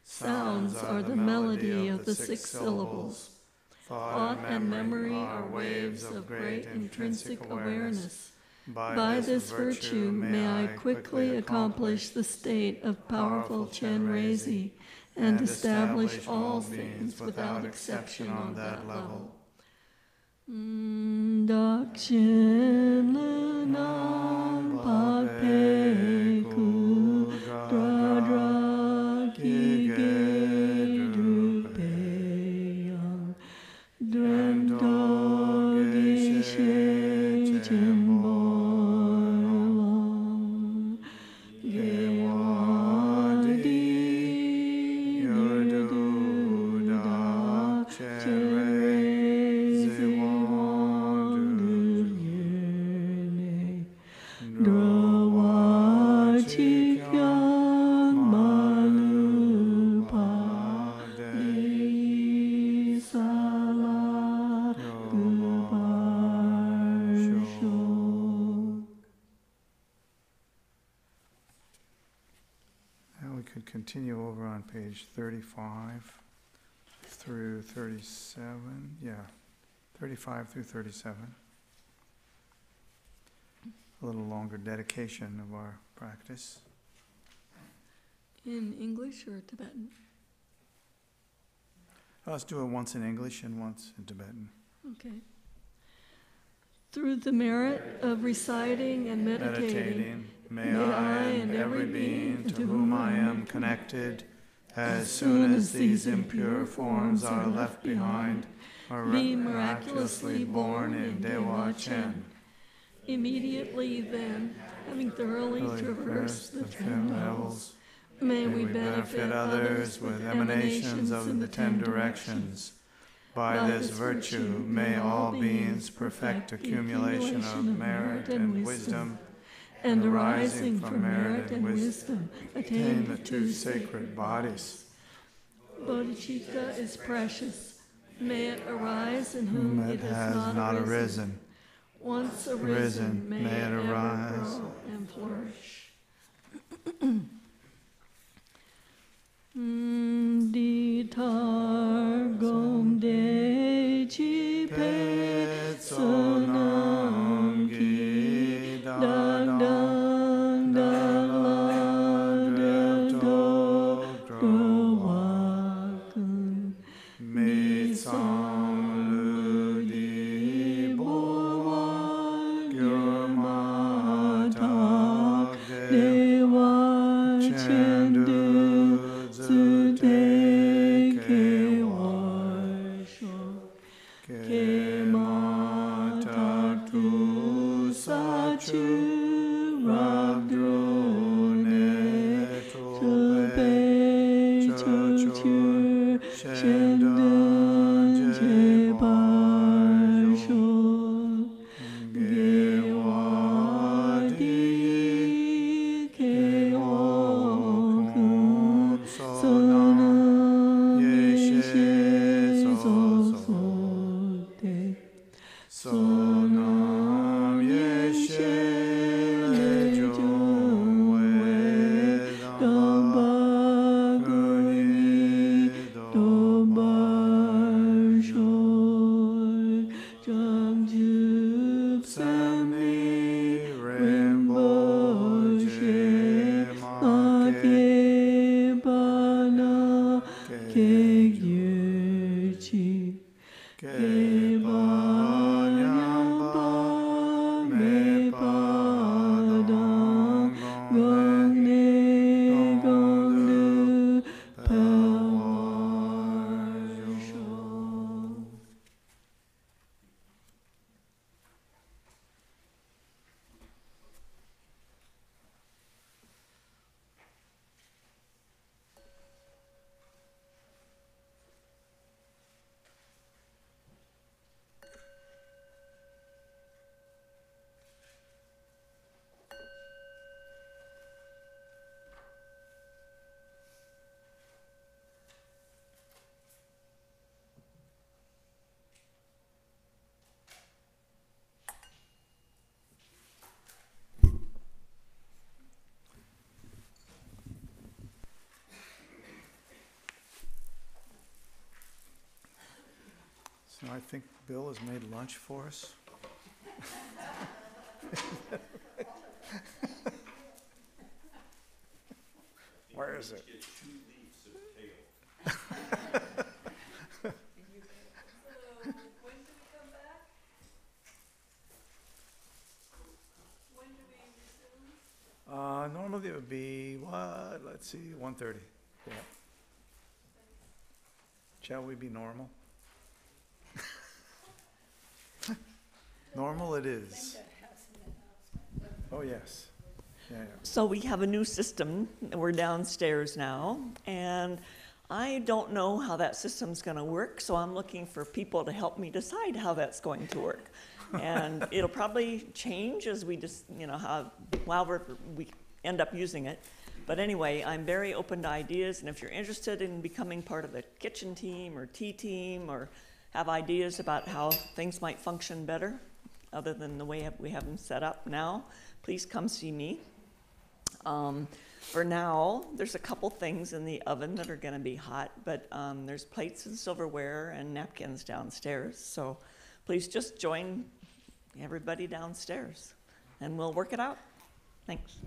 Sounds are the melody of the 6 syllables. Thought and memory are waves of great intrinsic awareness. By this virtue may I quickly accomplish the state of powerful Chenrezig and establish all things without exception on that level. Dakshin Lenam Papeku Dradra Kigedrupeyang Drendogi Shechimboylang Gewadi Yurduda Chenrezig Wandurye Drawachikyan Malupade Sala Gubarsho. Now we could continue over on page 35 through 37. Yeah, 35 through 37. A little longer dedication of our practice. In English or Tibetan? Let's do it once in English and once in Tibetan. Okay. Through the merit of reciting and meditating, may I and every being to whom I am connected, as soon as these impure forms are left behind, are be miraculously born in Dewa Chen. Immediately then, having thoroughly traversed the 10 levels, may we benefit others with emanations of the 10 directions. By this virtue, may all beings perfect accumulation of merit and wisdom, and arising from merit and wisdom, attain the 2 sacred bodies. Bodhicitta is precious. May it arise in whom it has not arisen. Once arisen, may it arise grow and flourish. Ditar gom de chi pet sonangi dang dang dang la del do growakan mi sang lu di bo wa gyo Shendan Jebar Shol Gewadi Keokun Sonam Yeshe Zozote Sonam Yeshe Lejong Wedamba Guni Dobar Shol Jamjub Samni Rimboche Makye Bana Kegyuchi Kebanyamba Mepadang Gongne Gongdu Pawarsho. So I think Bill has made lunch for us. Where is it? Normally it would be, what, let's see, 1:30. Yeah. Shall we be normal? Normal it is. Linda has an announcement. Oh, yes. Yeah, yeah. So we have a new system. We're downstairs now, and I don't know how that system's going to work, so I'm looking for people to help me decide how that's going to work. And it'll probably change as we just, while we end up using it. But anyway, I'm very open to ideas, and if you're interested in becoming part of the kitchen team or tea team or have ideas about how things might function better, other than the way we have them set up now, please come see me. For now, there's a couple things in the oven that are going to be hot, but there's plates and silverware and napkins downstairs. So please just join everybody downstairs, and we'll work it out. Thanks.